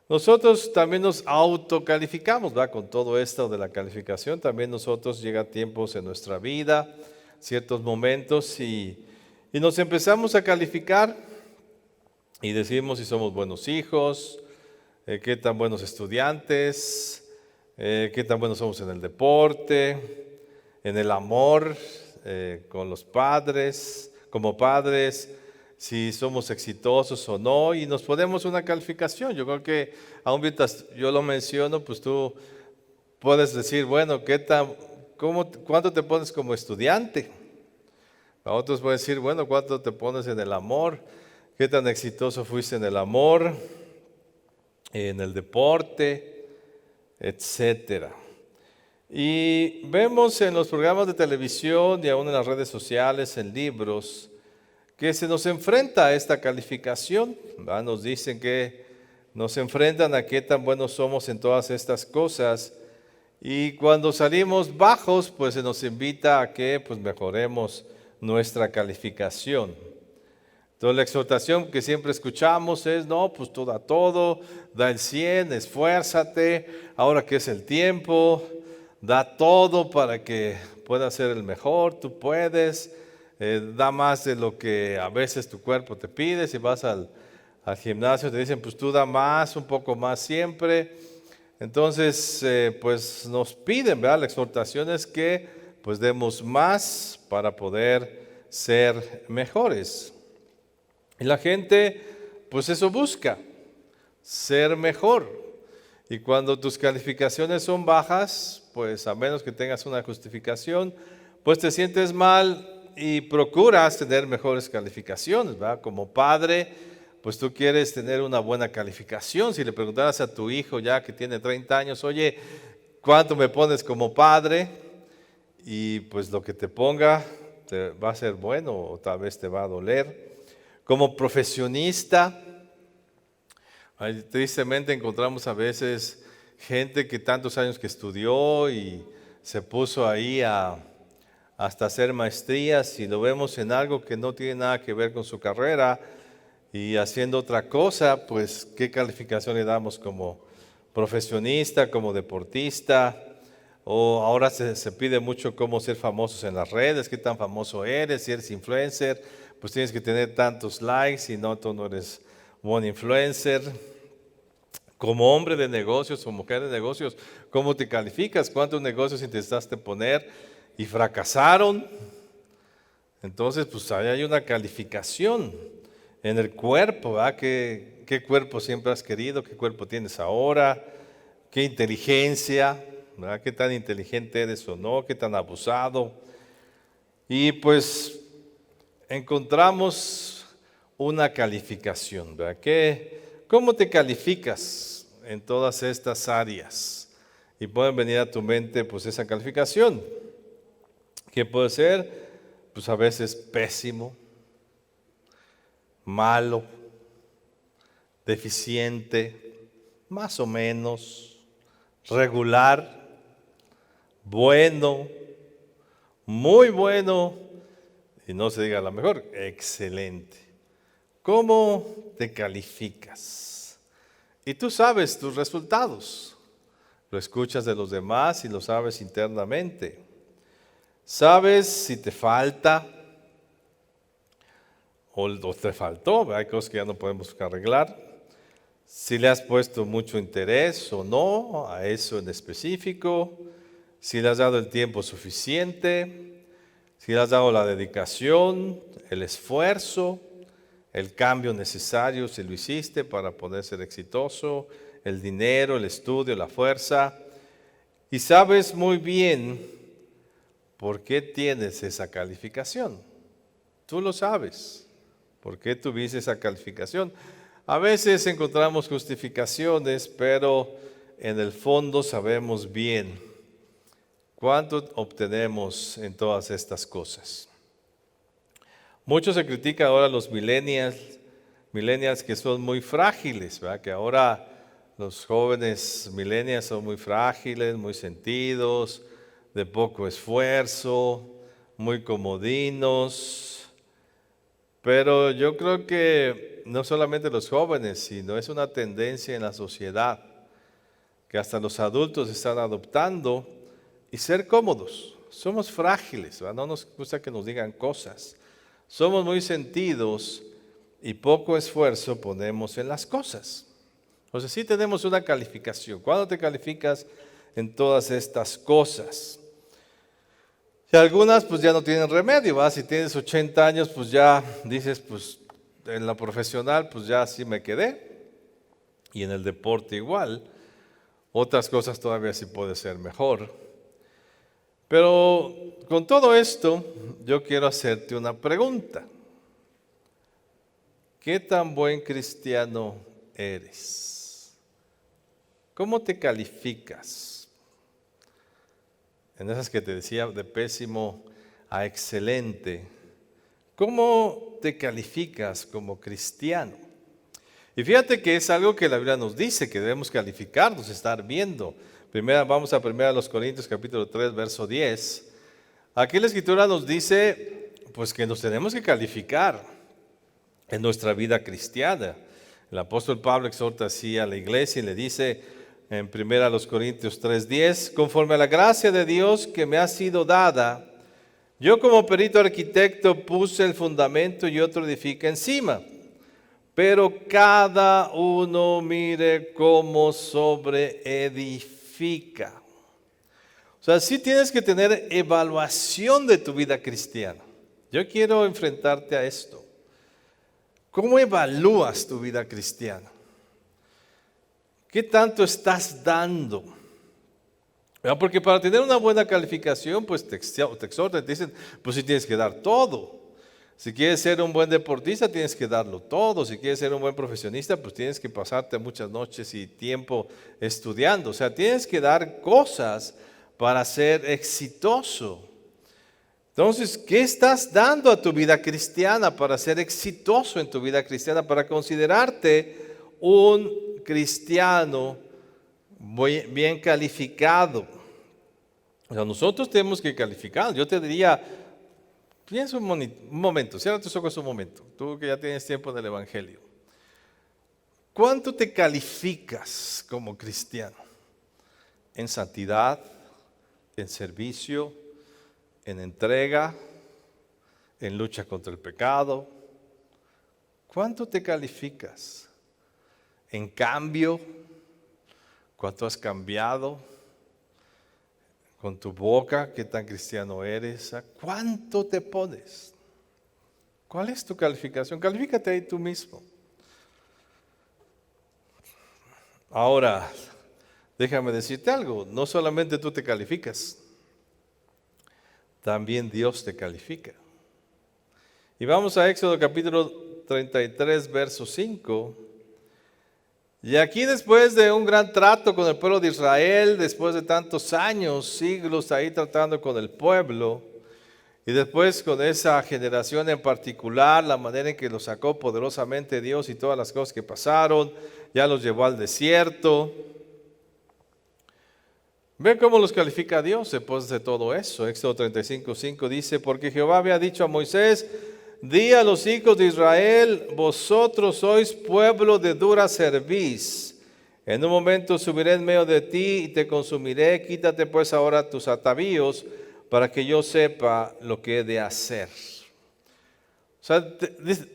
Nosotros también nos autocalificamos, ¿verdad? Con todo esto de la calificación, también nosotros llega tiempos en nuestra vida, ciertos momentos y nos empezamos a calificar y decimos si somos buenos hijos, qué tan buenos estudiantes, qué tan buenos somos en el deporte, en el amor, con los padres, como padres, si somos exitosos o no, y nos ponemos una calificación. Yo creo que, aún mientras yo lo menciono, pues tú puedes decir, bueno, ¿cuánto te pones como estudiante? A otros pueden decir, bueno, ¿cuánto te pones en el amor? ¿Qué tan exitoso fuiste en el amor, en el deporte, etcétera? Y vemos en los programas de televisión y aún en las redes sociales, en libros, que se nos enfrenta a esta calificación, ¿verdad? Nos dicen que nos enfrentan a qué tan buenos somos en todas estas cosas. Y cuando salimos bajos, pues se nos invita a que pues mejoremos nuestra calificación. Entonces la exhortación que siempre escuchamos es, no, pues tú da todo, da el 100, esfuérzate, ahora que es el tiempo, da todo para que puedas ser el mejor, tú puedes, da más de lo que a veces tu cuerpo te pide. Si vas al gimnasio te dicen, pues tú da más, un poco más siempre. Entonces, pues nos piden, ¿verdad? La exhortación es que pues demos más para poder ser mejores. Y la gente, pues eso busca, ser mejor. Y cuando tus calificaciones son bajas, pues a menos que tengas una justificación, pues te sientes mal y procuras tener mejores calificaciones, ¿verdad? Como padre, pues tú quieres tener una buena calificación. Si le preguntaras a tu hijo ya que tiene 30 años, oye, ¿cuánto me pones como padre? Y pues lo que te ponga te va a ser bueno o tal vez te va a doler. Como profesionista, tristemente encontramos a veces gente que tantos años que estudió y se puso ahí hasta hacer maestrías y lo vemos en algo que no tiene nada que ver con su carrera y haciendo otra cosa, pues ¿qué calificación le damos como profesionista, como deportista O ahora se pide mucho cómo ser famosos en las redes, qué tan famoso eres, si eres influencer, pues tienes que tener tantos likes, si no, tú no eres buen influencer. Como hombre de negocios o mujer de negocios, ¿cómo te calificas? ¿Cuántos negocios intentaste poner y fracasaron? Entonces, pues ahí hay una calificación en el cuerpo, ¿verdad? ¿Qué cuerpo siempre has querido? ¿Qué cuerpo tienes ahora? ¿Qué inteligencia? ¿Verdad? ¿Qué tan inteligente eres o no? ¿Qué tan abusado? Y pues encontramos una calificación, ¿verdad? ¿Cómo te calificas en todas estas áreas? Y pueden venir a tu mente pues esa calificación, que puede ser pues a veces pésimo, malo, deficiente, más o menos, regular, bueno, muy bueno, y no se diga a lo mejor, excelente. ¿Cómo te calificas? Y tú sabes tus resultados. Lo escuchas de los demás y lo sabes internamente. Sabes si te falta o te faltó, ¿verdad? Hay cosas que ya no podemos arreglar. Si le has puesto mucho interés o no a eso en específico. Si le has dado el tiempo suficiente. Si le has dado la dedicación, el esfuerzo, el cambio necesario, si lo hiciste para poder ser exitoso, el dinero, el estudio, la fuerza. Y sabes muy bien por qué tienes esa calificación. Tú lo sabes. ¿Por qué tuviste esa calificación? A veces encontramos justificaciones, pero en el fondo sabemos bien cuánto obtenemos en todas estas cosas. Mucho se critica ahora a los millennials que son muy frágiles, ¿verdad? Que ahora los jóvenes millennials son muy frágiles, muy sentidos, de poco esfuerzo, muy comodinos. Pero yo creo que no solamente los jóvenes, sino es una tendencia en la sociedad que hasta los adultos están adoptando y ser cómodos. Somos frágiles, ¿verdad? No nos gusta que nos digan cosas. Somos muy sentidos y poco esfuerzo ponemos en las cosas. O sea, sí tenemos una calificación. ¿Cuándo te calificas en todas estas cosas? Y algunas pues ya no tienen remedio, ¿va? Si tienes 80 años, pues ya dices, pues en la profesional, pues ya así me quedé. Y en el deporte igual. Otras cosas todavía sí puede ser mejor. Pero con todo esto, yo quiero hacerte una pregunta. ¿Qué tan buen cristiano eres? ¿Cómo te calificas? En esas que te decía de pésimo a excelente, ¿cómo te calificas como cristiano? Y fíjate que es algo que la Biblia nos dice, que debemos calificarnos, estar viendo. Vamos a 1 Corintios capítulo 3, verso 10. Aquí la Escritura nos dice, pues que nos tenemos que calificar en nuestra vida cristiana. El apóstol Pablo exhorta así a la iglesia y le dice en 1 Corintios 3:10, conforme a la gracia de Dios que me ha sido dada, yo como perito arquitecto puse el fundamento y otro edifica encima. Pero cada uno mire cómo sobreedifica. O sea, sí tienes que tener evaluación de tu vida cristiana. Yo quiero enfrentarte a esto. ¿Cómo evalúas tu vida cristiana? ¿Qué tanto estás dando? Porque para tener una buena calificación, pues te exhortan, te dicen, pues sí tienes que dar todo. Si quieres ser un buen deportista, tienes que darlo todo. Si quieres ser un buen profesionista, pues tienes que pasarte muchas noches y tiempo estudiando. O sea, tienes que dar cosas para ser exitoso. Entonces, ¿qué estás dando a tu vida cristiana para ser exitoso en tu vida cristiana? Para considerarte un cristiano bien calificado. O sea, nosotros tenemos que calificar. Yo te diría, piensa un momento, cierra tus ojos un momento, tú que ya tienes tiempo en el Evangelio. ¿Cuánto te calificas como cristiano? ¿En santidad? en servicio, en entrega, en lucha contra el pecado. ¿Cuánto te calificas? En cambio, ¿cuánto has cambiado? Con tu boca, ¿qué tan cristiano eres? ¿A cuánto te pones? ¿Cuál es tu calificación? Califícate ahí tú mismo. Ahora, déjame decirte algo, no solamente tú te calificas, también Dios te califica. Y vamos a Éxodo capítulo 33, verso 5. Y aquí, después de un gran trato con el pueblo de Israel, después de tantos años, siglos ahí tratando con el pueblo, y después con esa generación en particular, la manera en que los sacó poderosamente Dios y todas las cosas que pasaron, ya los llevó al desierto. Ven cómo los califica Dios después de todo eso. Éxodo 35:5 dice, porque Jehová había dicho a Moisés, di a los hijos de Israel, vosotros sois pueblo de dura cerviz. En un momento subiré en medio de ti y te consumiré. Quítate pues ahora tus atavíos para que yo sepa lo que he de hacer. O sea,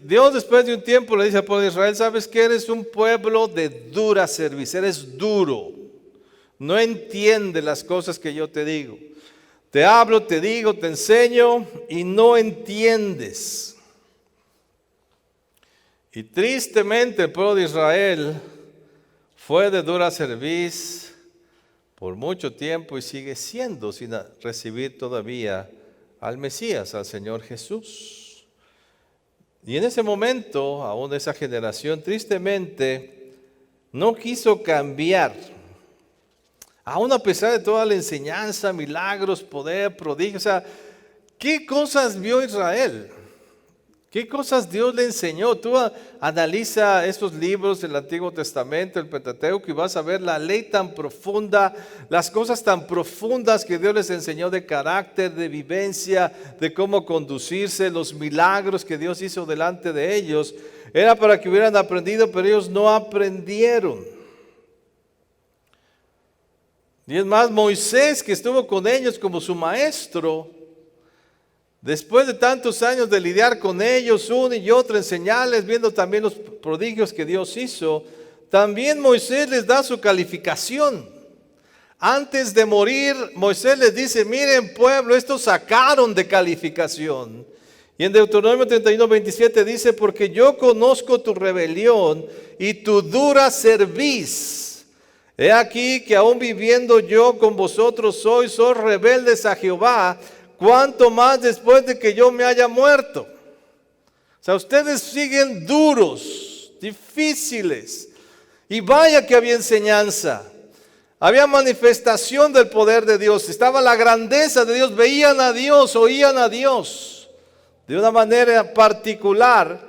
Dios después de un tiempo le dice al pueblo de Israel, sabes que eres un pueblo de dura cerviz, eres duro. No entiendes las cosas que yo te digo. Te hablo, te digo, te enseño y no entiendes. Y tristemente el pueblo de Israel fue de dura cerviz por mucho tiempo y sigue siendo sin recibir todavía al Mesías, al Señor Jesús. Y en ese momento, aún esa generación tristemente no quiso cambiar. Aún a pesar de toda la enseñanza, milagros, poder, prodigios, o sea, ¿qué cosas vio Israel? ¿Qué cosas Dios le enseñó? Tú analiza estos libros del Antiguo Testamento, el Pentateuco, y vas a ver la ley tan profunda, las cosas tan profundas que Dios les enseñó de carácter, de vivencia, de cómo conducirse, los milagros que Dios hizo delante de ellos. Era para que hubieran aprendido, pero ellos no aprendieron. Y es más, Moisés, que estuvo con ellos como su maestro, después de tantos años de lidiar con ellos, una y otra, enseñarles, viendo también los prodigios que Dios hizo, también Moisés les da su calificación. Antes de morir, Moisés les dice, miren pueblo, estos sacaron de calificación. Y en Deuteronomio 31:27 dice, porque yo conozco tu rebelión y tu dura cerviz. He aquí que aún viviendo yo con vosotros sois rebeldes a Jehová, cuánto más después de que yo me haya muerto. O sea, ustedes siguen duros, difíciles. Y vaya que había enseñanza. Había manifestación del poder de Dios. Estaba la grandeza de Dios. Veían a Dios, oían a Dios de una manera particular.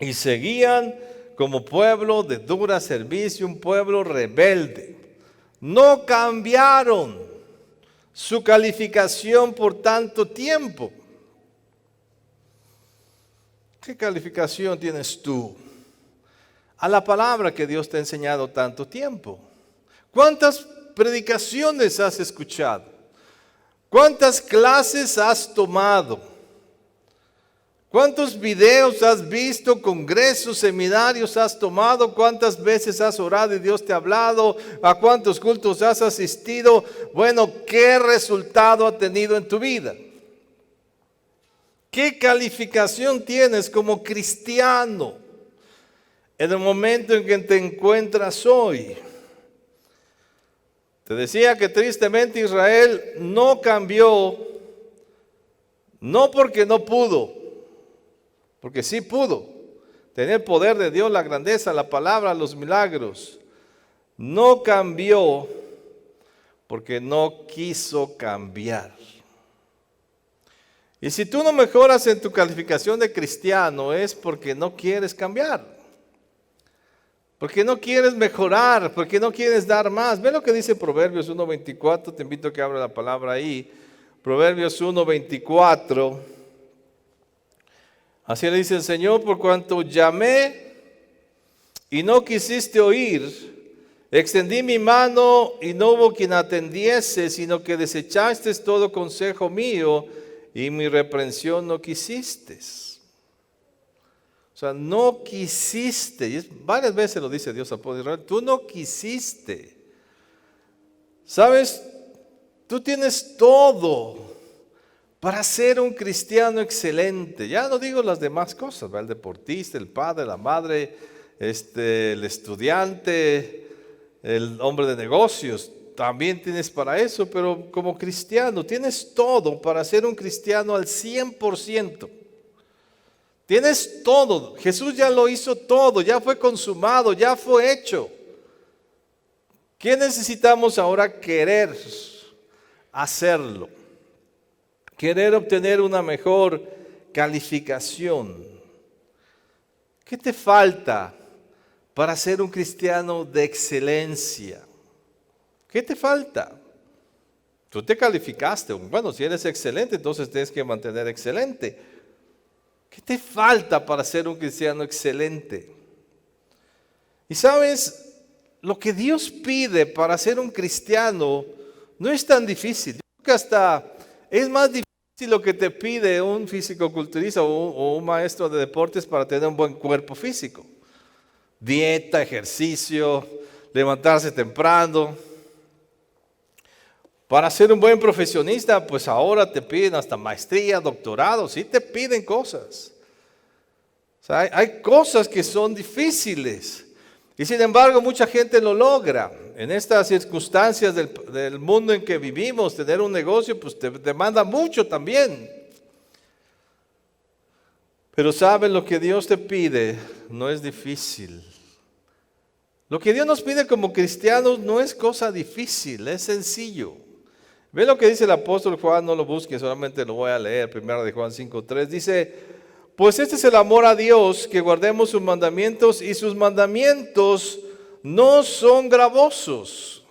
Y seguían como pueblo de dura servicio, un pueblo rebelde. No cambiaron su calificación por tanto tiempo. ¿Qué calificación tienes tú a la palabra que Dios te ha enseñado tanto tiempo? ¿Cuántas predicaciones has escuchado? ¿Cuántas clases has tomado? ¿Cuántos videos has visto, congresos, seminarios has tomado? ¿Cuántas veces has orado y Dios te ha hablado? ¿A cuántos cultos has asistido? Bueno, ¿qué resultado ha tenido en tu vida? ¿Qué calificación tienes como cristiano en el momento en que te encuentras hoy? Te decía que tristemente Israel no cambió, no porque no pudo, porque sí pudo tener el poder de Dios, la grandeza, la palabra, los milagros. No cambió porque no quiso cambiar. Y si tú no mejoras en tu calificación de cristiano es porque no quieres cambiar. Porque no quieres mejorar, porque no quieres dar más. Ve lo que dice Proverbios 1:24, te invito a que abra la palabra ahí. Proverbios 1:24. Así le dice el Señor, por cuanto llamé y no quisiste oír, Extendí mi mano y no hubo quien atendiese, sino que desechaste todo consejo mío y mi reprensión no quisiste. O sea, no quisiste, y varias veces lo dice Dios al pueblo de Israel, tú no quisiste. ¿Sabes? Tú tienes todo para ser un cristiano excelente. Ya no digo las demás cosas, ¿verdad? El deportista, el padre, la madre, el estudiante, el hombre de negocios, también tienes para eso, pero como cristiano tienes todo para ser un cristiano al 100%. Tienes todo, Jesús ya lo hizo todo, ya fue consumado, ya fue hecho. ¿Qué necesitamos ahora? Querer hacerlo, querer obtener una mejor calificación. ¿Qué te falta para ser un cristiano de excelencia? ¿Qué te falta? Tú te calificaste. Bueno, si eres excelente, entonces tienes que mantener excelente. ¿Qué te falta para ser un cristiano excelente? Y sabes, lo que Dios pide para ser un cristiano no es tan difícil. Yo creo que hasta es más difícil lo que te pide un fisicoculturista o un maestro de deportes para tener un buen cuerpo físico. Dieta, ejercicio, levantarse temprano. Para ser un buen profesionista, pues ahora te piden hasta maestría, doctorado, sí te piden cosas. O sea, hay cosas que son difíciles y sin embargo mucha gente lo logra. En estas circunstancias del mundo en que vivimos, tener un negocio pues te demanda mucho también. Pero ¿sabes? Lo que Dios te pide no es difícil. Lo que Dios nos pide como cristianos no es cosa difícil, es sencillo. Ve lo que dice el apóstol Juan, no lo busques, solamente lo voy a leer. 1 de Juan 5:3 dice: pues este es el amor a Dios, que guardemos sus mandamientos, y sus mandamientos no son gravosos.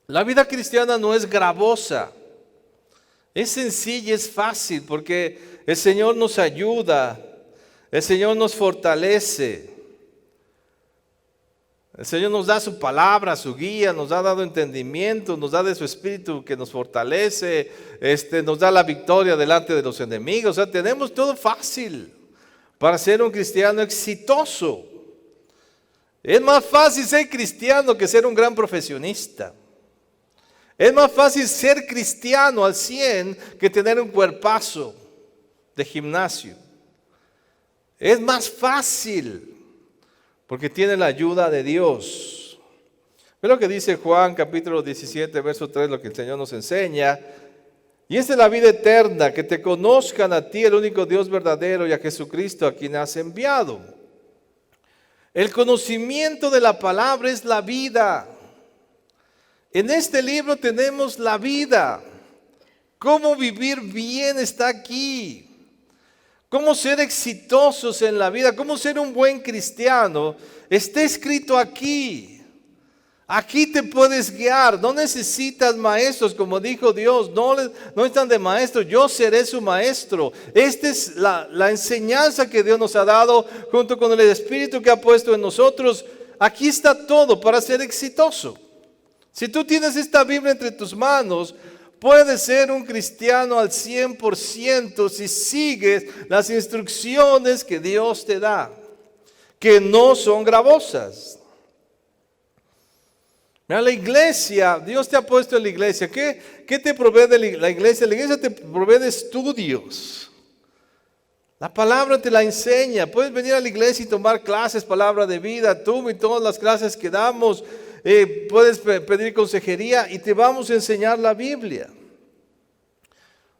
La vida cristiana no es gravosa, es sencilla, es fácil, porque el Señor nos ayuda, el Señor nos fortalece. El Señor nos da su palabra, su guía, nos ha dado entendimiento, nos da de su espíritu que nos fortalece, nos da la victoria delante de los enemigos. O sea, tenemos todo fácil para ser un cristiano exitoso. Es más fácil ser cristiano que ser un gran profesionista. Es más fácil ser cristiano al 100 que tener un cuerpazo de gimnasio. Es más fácil. Porque tiene la ayuda de Dios. Ve lo que dice Juan capítulo 17, verso 3, lo que el Señor nos enseña. Y esta es la vida eterna, que te conozcan a ti, el único Dios verdadero, y a Jesucristo, a quien has enviado. El conocimiento de la palabra es la vida. En este libro tenemos la vida. Cómo vivir bien está aquí. Cómo ser exitosos en la vida, cómo ser un buen cristiano, está escrito aquí. Aquí te puedes guiar, no necesitas maestros, como dijo Dios, no están de maestros, yo seré su maestro. Esta es la enseñanza que Dios nos ha dado junto con el Espíritu que ha puesto en nosotros. Aquí está todo para ser exitoso. Si tú tienes esta Biblia entre tus manos, puedes ser un cristiano al 100% si sigues las instrucciones que Dios te da, que no son gravosas. Mira, la iglesia, Dios te ha puesto en la iglesia. ¿Qué te provee de la iglesia? La iglesia te provee de estudios. La palabra te la enseña. Puedes venir a la iglesia y tomar clases, palabra de vida, tú y todas las clases que damos. Puedes pedir consejería y te vamos a enseñar la Biblia.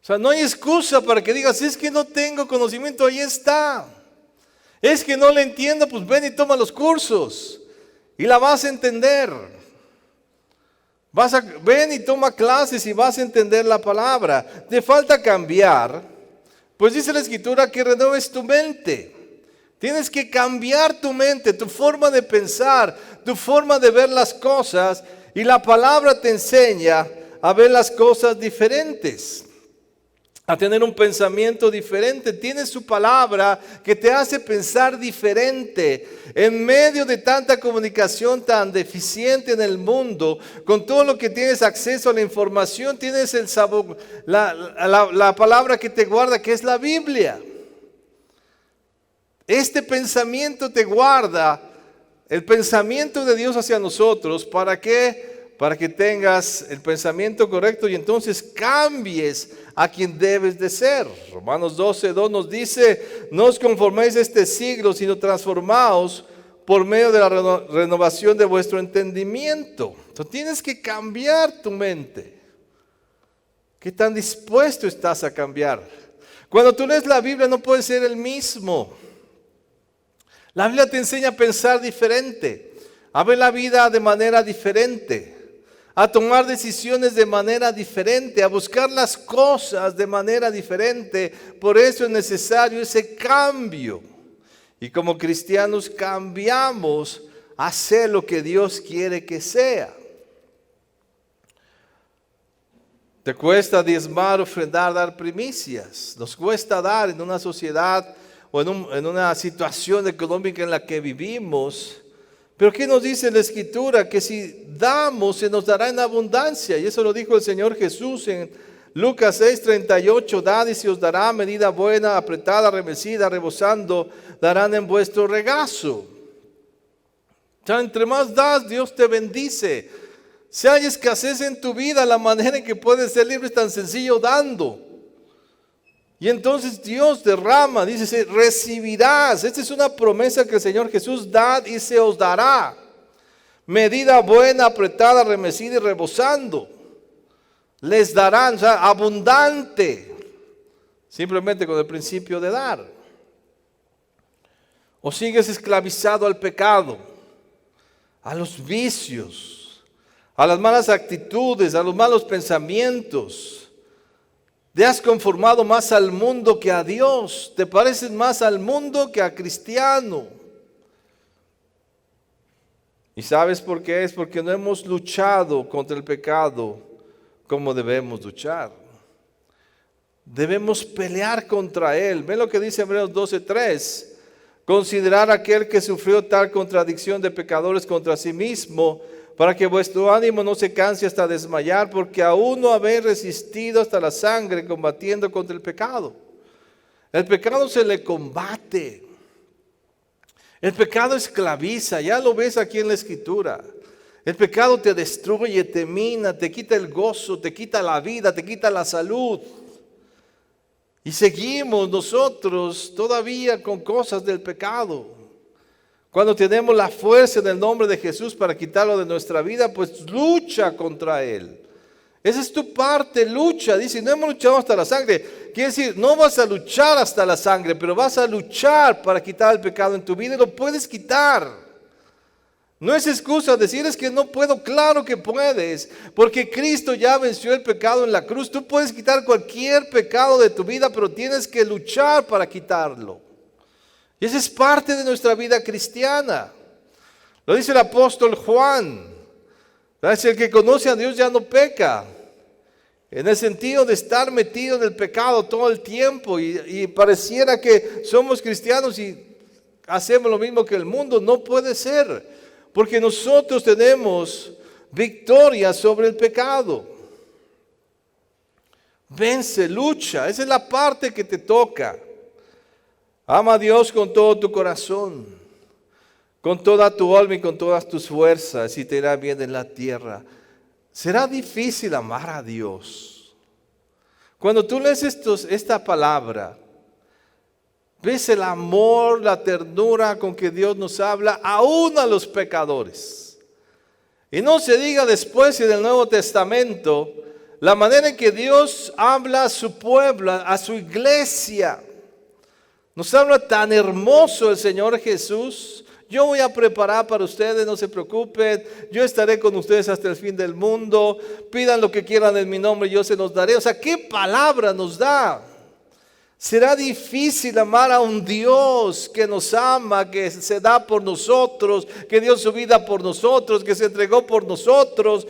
O sea, no hay excusa para que digas, es que no tengo conocimiento, ahí está. Es que no le entiendo, pues ven y toma los cursos y la vas a entender. Ven y toma clases y vas a entender la palabra. Te falta cambiar, pues dice la Escritura que renueves tu mente. Tienes que cambiar tu mente, tu forma de pensar, tu forma de ver las cosas, y la palabra te enseña a ver las cosas diferentes. a tener un pensamiento diferente. Tiene su palabra que te hace pensar diferente. En medio de tanta comunicación tan deficiente en el mundo, con todo lo que tienes acceso a la información, tienes el sabor, la palabra que te guarda, que es la Biblia. Este pensamiento te guarda el pensamiento de Dios hacia nosotros. ¿Para qué? Para que tengas el pensamiento correcto y entonces cambies a quien debes de ser. Romanos 12:2 nos dice: no os conforméis a este siglo, sino transformaos por medio de la renovación de vuestro entendimiento. Entonces tienes que cambiar tu mente. ¿Qué tan dispuesto estás a cambiar? Cuando tú lees la Biblia no puedes ser el mismo. La Biblia te enseña a pensar diferente, a ver la vida de manera diferente, a tomar decisiones de manera diferente, a buscar las cosas de manera diferente. Por eso es necesario ese cambio. Y como cristianos cambiamos a ser lo que Dios quiere que sea. Te cuesta diezmar, ofrendar, dar primicias. Nos cuesta dar en una sociedad o en una situación económica en la que vivimos. Pero ¿qué nos dice la Escritura? Que si damos, se nos dará en abundancia. Y eso lo dijo el Señor Jesús en Lucas 6:38. Dad y se os dará, medida buena, apretada, remecida, rebosando, darán en vuestro regazo. O sea, entre más das, Dios te bendice. Si hay escasez en tu vida, la manera en que puedes ser libre es tan sencillo dando. Y entonces Dios derrama, dice, recibirás. Esta es una promesa que el Señor Jesús da y se os dará. Medida buena, apretada, remecida y rebosando. Les darán, o sea, abundante. Simplemente con el principio de dar. O sigues esclavizado al pecado, a los vicios, a las malas actitudes, a los malos pensamientos. Te has conformado más al mundo que a Dios. Te pareces más al mundo que a cristiano. ¿Y sabes por qué? Es porque no hemos luchado contra el pecado como debemos luchar. Debemos pelear contra él. Ven lo que dice Hebreos 12:3. Considerar aquel que sufrió tal contradicción de pecadores contra sí mismo, para que vuestro ánimo no se canse hasta desmayar, porque aún no habéis resistido hasta la sangre combatiendo contra el pecado. El pecado se le combate. El pecado esclaviza, ya lo ves aquí en la Escritura. El pecado te destruye, te mina, te quita el gozo, te quita la vida, te quita la salud. Y seguimos nosotros todavía con cosas del pecado. Cuando tenemos la fuerza del nombre de Jesús para quitarlo de nuestra vida, pues lucha contra él. Esa es tu parte, lucha. Dice, no hemos luchado hasta la sangre. Quiere decir, no vas a luchar hasta la sangre, pero vas a luchar para quitar el pecado en tu vida y lo puedes quitar. No es excusa decir es que no puedo. Claro que puedes, porque Cristo ya venció el pecado en la cruz. Tú puedes quitar cualquier pecado de tu vida, pero tienes que luchar para quitarlo. Y esa es parte de nuestra vida cristiana. Lo dice el apóstol Juan. Dice, el que conoce a Dios ya no peca. En el sentido de estar metido en el pecado todo el tiempo. Y pareciera que somos cristianos y hacemos lo mismo que el mundo. No puede ser. Porque nosotros tenemos victoria sobre el pecado. Vence, lucha. Esa es la parte que te toca. Ama a Dios con todo tu corazón, con toda tu alma y con todas tus fuerzas, y te irá bien en la tierra. Será difícil amar a Dios. Cuando tú lees esta palabra, ves el amor, la ternura con que Dios nos habla, aún a los pecadores. Y no se diga después en el Nuevo Testamento, la manera en que Dios habla a su pueblo, a su iglesia. Nos habla tan hermoso el Señor Jesús. Yo voy a preparar para ustedes, no se preocupen. Yo estaré con ustedes hasta el fin del mundo. Pidan lo que quieran en mi nombre y yo se los daré. O sea, ¿qué palabra nos da? Será difícil amar a un Dios que nos ama, que se da por nosotros, que dio su vida por nosotros, que se entregó por nosotros.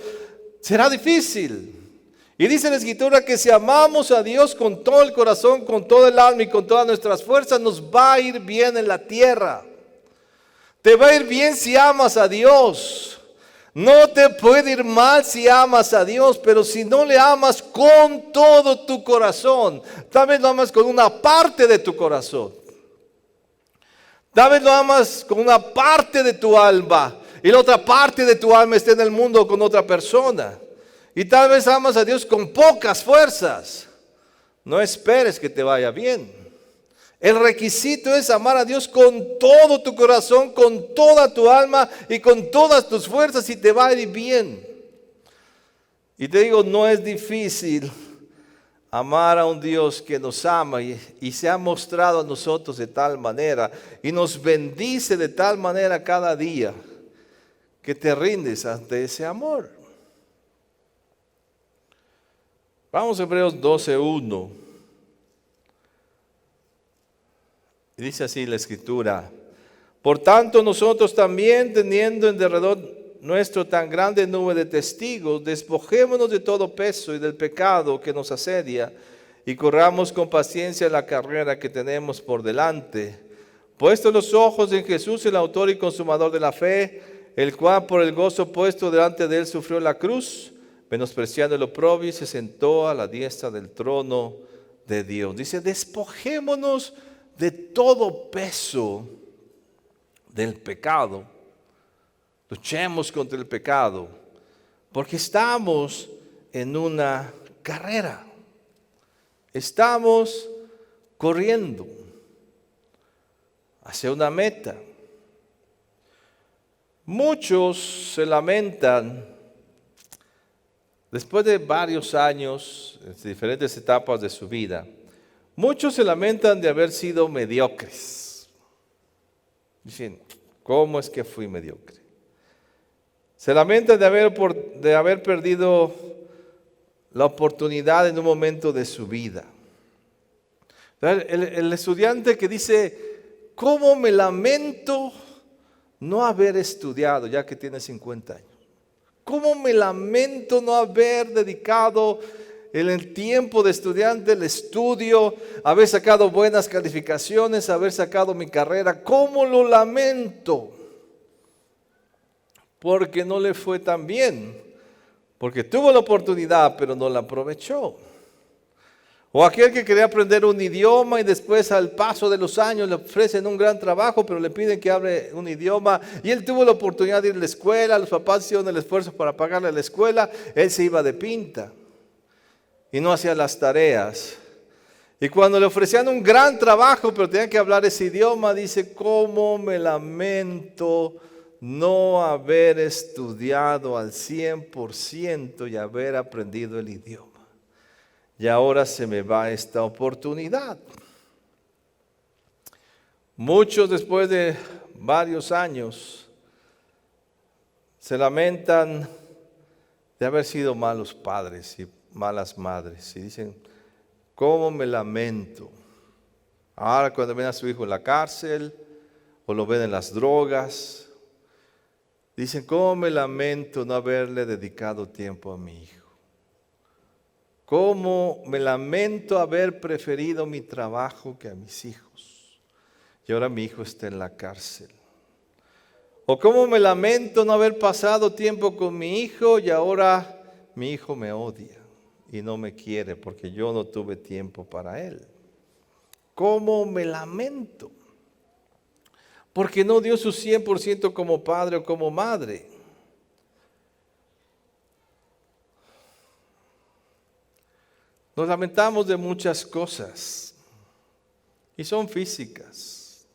Será difícil. Y dice la Escritura que si amamos a Dios con todo el corazón, con todo el alma y con todas nuestras fuerzas, nos va a ir bien en la tierra. Te va a ir bien si amas a Dios. No te puede ir mal si amas a Dios, pero si no le amas con todo tu corazón, tal vez lo amas con una parte de tu corazón. Tal vez lo amas con una parte de tu alma y la otra parte de tu alma está en el mundo con otra persona. Y tal vez amas a Dios con pocas fuerzas. No esperes que te vaya bien. El requisito es amar a Dios con todo tu corazón, con toda tu alma y con todas tus fuerzas y te va a ir bien. Y te digo, no es difícil amar a un Dios que nos ama y se ha mostrado a nosotros de tal manera y nos bendice de tal manera cada día que te rindes ante ese amor. Vamos a Hebreos 12:1. Y dice así la Escritura: por tanto nosotros también, teniendo en derredor nuestro tan grande nube de testigos, despojémonos de todo peso y del pecado que nos asedia y corramos con paciencia la carrera que tenemos por delante, puestos los ojos en Jesús, el autor y consumador de la fe, el cual por el gozo puesto delante de él sufrió la cruz, menospreciando el oprobio, y se sentó a la diestra del trono de Dios. Dice, despojémonos de todo peso del pecado. Luchemos contra el pecado, porque estamos en una carrera. Estamos corriendo hacia una meta. Muchos se lamentan después de varios años, en diferentes etapas de su vida. Muchos se lamentan de haber sido mediocres. Dicen, ¿cómo es que fui mediocre? Se lamentan de haber perdido la oportunidad en un momento de su vida. El estudiante que dice, ¿cómo me lamento no haber estudiado ya que tiene 50 años? ¿Cómo me lamento no haber dedicado el tiempo de estudiante, el estudio, haber sacado buenas calificaciones, haber sacado mi carrera? ¿Cómo lo lamento? Porque no le fue tan bien, porque tuvo la oportunidad pero no la aprovechó. O aquel que quería aprender un idioma y después al paso de los años le ofrecen un gran trabajo, pero le piden que hable un idioma y él tuvo la oportunidad de ir a la escuela, los papás hicieron el esfuerzo para pagarle la escuela, él se iba de pinta y no hacía las tareas. Y cuando le ofrecían un gran trabajo, pero tenía que hablar ese idioma, dice, ¿cómo me lamento no haber estudiado al 100% y haber aprendido el idioma? Y ahora se me va esta oportunidad. Muchos después de varios años se lamentan de haber sido malos padres y malas madres. Y dicen, ¿cómo me lamento? Ahora cuando ven a su hijo en la cárcel o lo ven en las drogas, dicen, ¿cómo me lamento no haberle dedicado tiempo a mi hijo? ¿Cómo me lamento haber preferido mi trabajo que a mis hijos? Y ahora mi hijo está en la cárcel. O cómo me lamento no haber pasado tiempo con mi hijo y ahora mi hijo me odia y no me quiere porque yo no tuve tiempo para él. ¿Cómo me lamento? Porque no dio su 100% como padre o como madre. Nos lamentamos de muchas cosas y son físicas.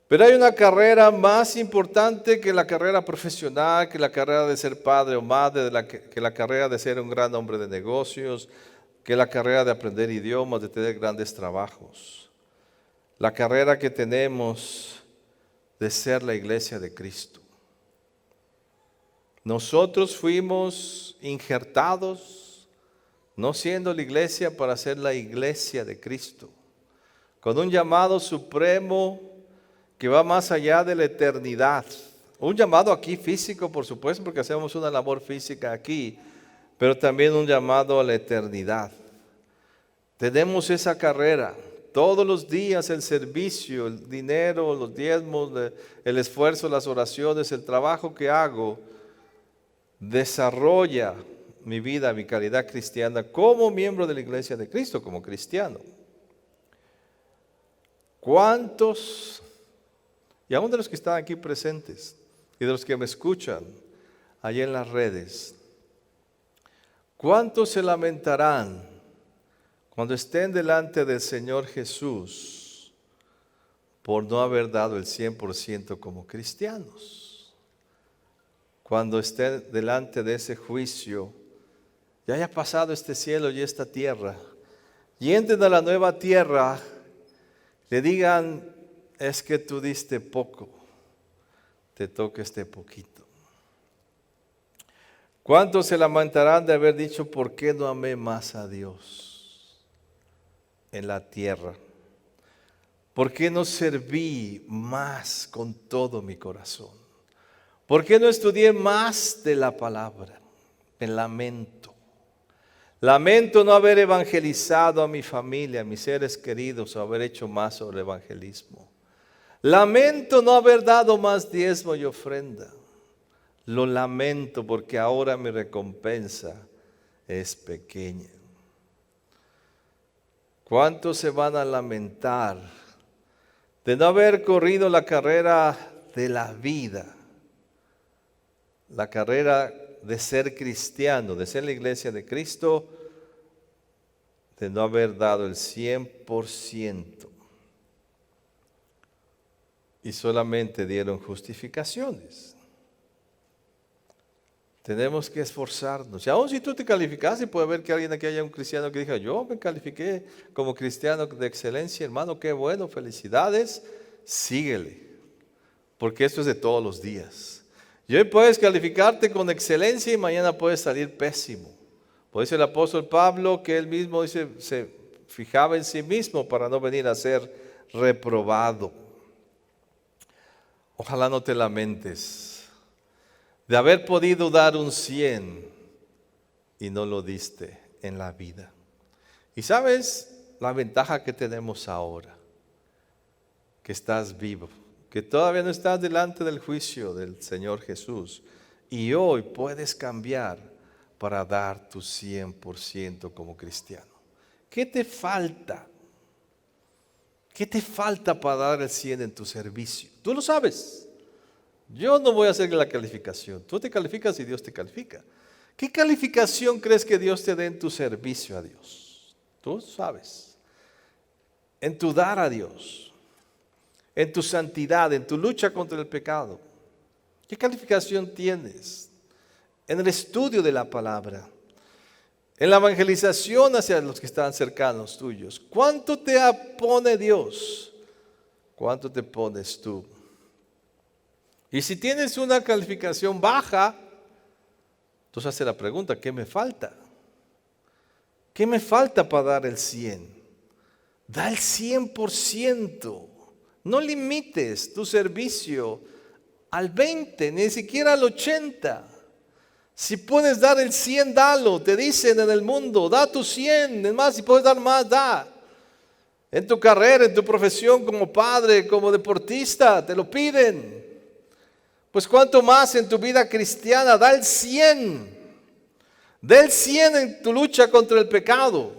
Pero hay una carrera más importante que la carrera profesional, que la carrera de ser padre o madre, que la carrera de ser un gran hombre de negocios, que la carrera de aprender idiomas, de tener grandes trabajos. La carrera que tenemos de ser la iglesia de Cristo. Nosotros fuimos injertados no siendo la iglesia para ser la iglesia de Cristo, con un llamado supremo que va más allá de la eternidad. Un llamado aquí físico, por supuesto, porque hacemos una labor física aquí, pero también un llamado a la eternidad. Tenemos esa carrera. Todos los días el servicio, el dinero, los diezmos, el esfuerzo, las oraciones, el trabajo que hago, desarrolla mi vida, mi calidad cristiana como miembro de la Iglesia de Cristo, como cristiano. ¿Cuántos, y aún de los que están aquí presentes y de los que me escuchan allá en las redes, cuántos se lamentarán cuando estén delante del Señor Jesús por no haber dado el 100% como cristianos? Cuando estén delante de ese juicio, ya haya pasado este cielo y esta tierra, y entren a la nueva tierra, le digan, es que tú diste poco, te toca este poquito. ¿Cuántos se lamentarán de haber dicho, ¿por qué no amé más a Dios en la tierra? ¿Por qué no serví más con todo mi corazón? ¿Por qué no estudié más de la palabra? Me lamento. Lamento no haber evangelizado a mi familia, a mis seres queridos, o haber hecho más sobre el evangelismo. Lamento no haber dado más diezmo y ofrenda. Lo lamento porque ahora mi recompensa es pequeña. ¿Cuántos se van a lamentar de no haber corrido la carrera de la vida? La carrera de ser cristiano, de ser la iglesia de Cristo, de no haber dado el 100% y solamente dieron justificaciones. Tenemos que esforzarnos. Y aún si tú te calificaste, puede haber que alguien aquí haya un cristiano que diga, yo me califiqué como cristiano de excelencia, hermano, qué bueno, felicidades, síguele, porque esto es de todos los días. Y hoy puedes calificarte con excelencia y mañana puedes salir pésimo. Por eso el apóstol Pablo, que él mismo dice, se fijaba en sí mismo para no venir a ser reprobado. Ojalá no te lamentes de haber podido dar un 100 y no lo diste en la vida. Y sabes la ventaja que tenemos ahora, que estás vivo, que todavía no estás delante del juicio del Señor Jesús, y hoy puedes cambiar para dar tu 100% como cristiano. ¿Qué te falta? ¿Qué te falta para dar el 100 en tu servicio? Tú lo sabes. Yo no voy a hacer la calificación. Tú te calificas y Dios te califica. ¿Qué calificación crees que Dios te dé en tu servicio a Dios? Tú sabes. En tu dar a Dios, en tu santidad, en tu lucha contra el pecado. ¿Qué calificación tienes? En el estudio de la palabra, en la evangelización hacia los que están cercanos tuyos. ¿Cuánto te pone Dios? ¿Cuánto te pones tú? Y si tienes una calificación baja, entonces hace la pregunta, ¿qué me falta? ¿Qué me falta para dar el 100? Da el 100%. No limites tu servicio al 20, ni siquiera al 80. Si puedes dar el 100, dalo. Te dicen en el mundo, da tu 100. Es más, si puedes dar más, da. En tu carrera, en tu profesión como padre, como deportista, te lo piden. Pues cuánto más en tu vida cristiana, da el 100. Da el 100 en tu lucha contra el pecado.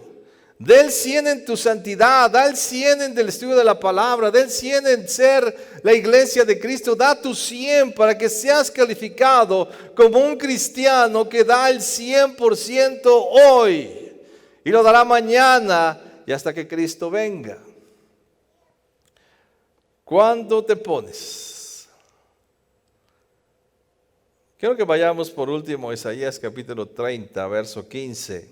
Da el 100 en tu santidad. Da el 100 en el estudio de la palabra. Da el 100 en ser la iglesia de Cristo. Da tu 100 para que seas calificado como un cristiano que da el 100% hoy. Y lo dará mañana y hasta que Cristo venga. ¿Cuándo te pones? Quiero que vayamos por último a Isaías capítulo 30, verso 15.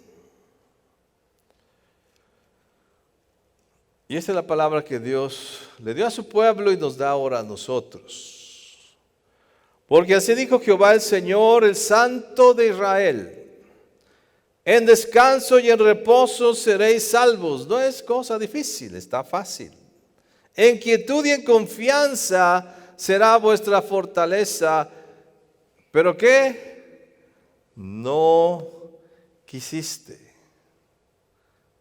Y esta es la palabra que Dios le dio a su pueblo y nos da ahora a nosotros. Porque así dijo Jehová el Señor, el Santo de Israel: en descanso y en reposo seréis salvos. No es cosa difícil, está fácil. En quietud y en confianza será vuestra fortaleza. ¿Pero qué? No quisiste.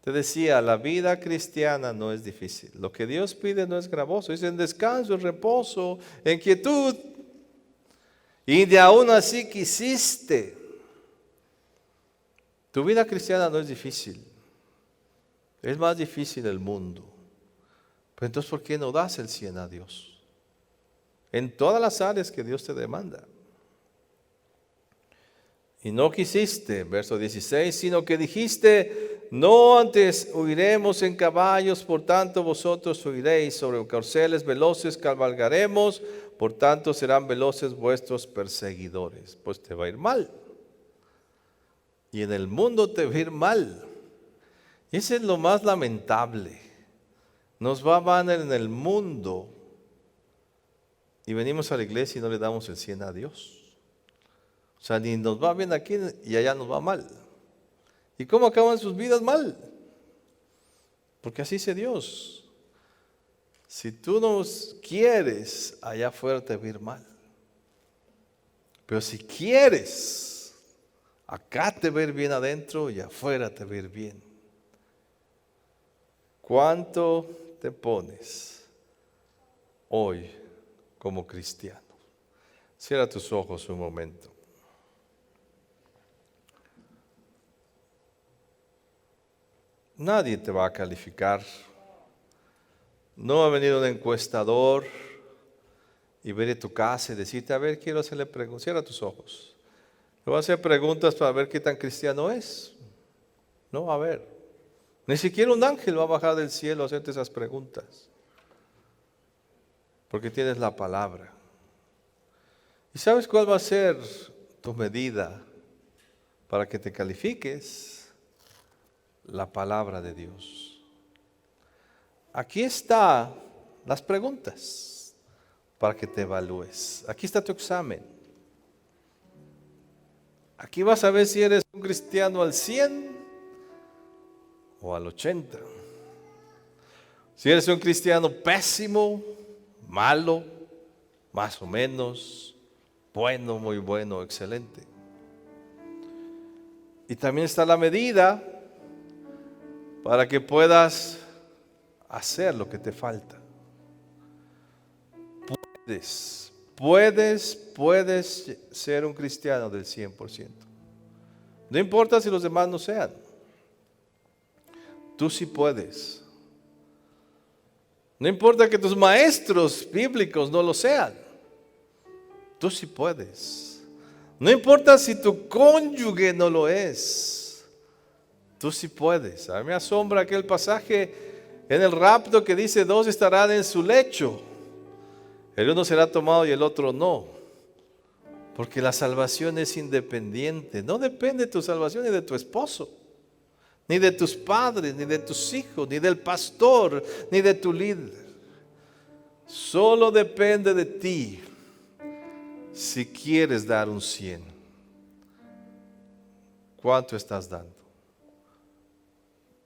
Te decía, la vida cristiana no es difícil. Lo que Dios pide no es gravoso. Es en descanso, en reposo, en quietud. Y de aún así quisiste. Tu vida cristiana no es difícil. Es más difícil el mundo. Pero entonces, ¿por qué no das el 100 a Dios? En todas las áreas que Dios te demanda. Y no quisiste, verso 16, sino que dijiste, no antes huiremos en caballos, por tanto vosotros huiréis, sobre corceles veloces cabalgaremos, por tanto serán veloces vuestros perseguidores. Pues te va a ir mal. Y en el mundo te va a ir mal. Ese es lo más lamentable. Nos va mal en el mundo y venimos a la iglesia y no le damos el 100 a Dios. O sea, ni nos va bien aquí y allá nos va mal. ¿Y cómo acaban sus vidas mal? Porque así dice Dios. Si tú no quieres, allá afuera te va a ir mal. Pero si quieres, acá te va a ir bien adentro y afuera te va a ir bien. ¿Cuánto te pones hoy como cristiano? Cierra tus ojos un momento. Nadie te va a calificar. No va a venir un encuestador y ver tu casa y decirte, a ver, quiero hacerle preguntas. Cierra tus ojos. Le voy a hacer preguntas para ver qué tan cristiano es. No va a haber. Ni siquiera un ángel va a bajar del cielo a hacerte esas preguntas. Porque tienes la palabra. ¿Y sabes cuál va a ser tu medida para que te califiques? La palabra de Dios. Aquí están las preguntas para que te evalúes. Aquí está tu examen. Aquí vas a ver si eres un cristiano al 100 o al 80. Si eres un cristiano pésimo, malo, más o menos, bueno, muy bueno, excelente. Y también está la medida para que puedas hacer lo que te falta. Puedes ser un cristiano del 100%. No importa si los demás no sean. Tú sí puedes. No importa que tus maestros bíblicos no lo sean. Tú sí puedes. No importa si tu cónyuge no lo es. Tú sí puedes. A mí me asombra aquel pasaje en el rapto que dice, 2 estarán en su lecho. El uno será tomado y el otro no. Porque la salvación es independiente. No depende de tu salvación ni de tu esposo, ni de tus padres, ni de tus hijos, ni del pastor, ni de tu líder. Solo depende de ti si quieres dar un 100. ¿Cuánto estás dando?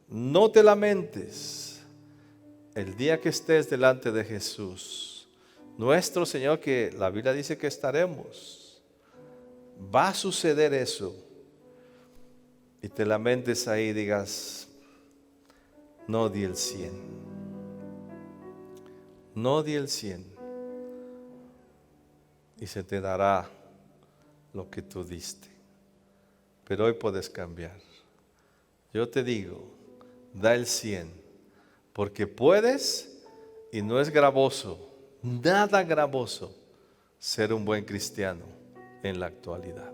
No te lamentes el día que estés delante de Jesús, nuestro Señor, que la Biblia dice que estaremos. Va a suceder eso. Y te lamentes ahí y digas, no di el 100. No di el 100. Y se te dará lo que tú diste. Pero hoy puedes cambiar. Yo te digo, da el 100, porque puedes y no es gravoso, nada gravoso ser un buen cristiano en la actualidad.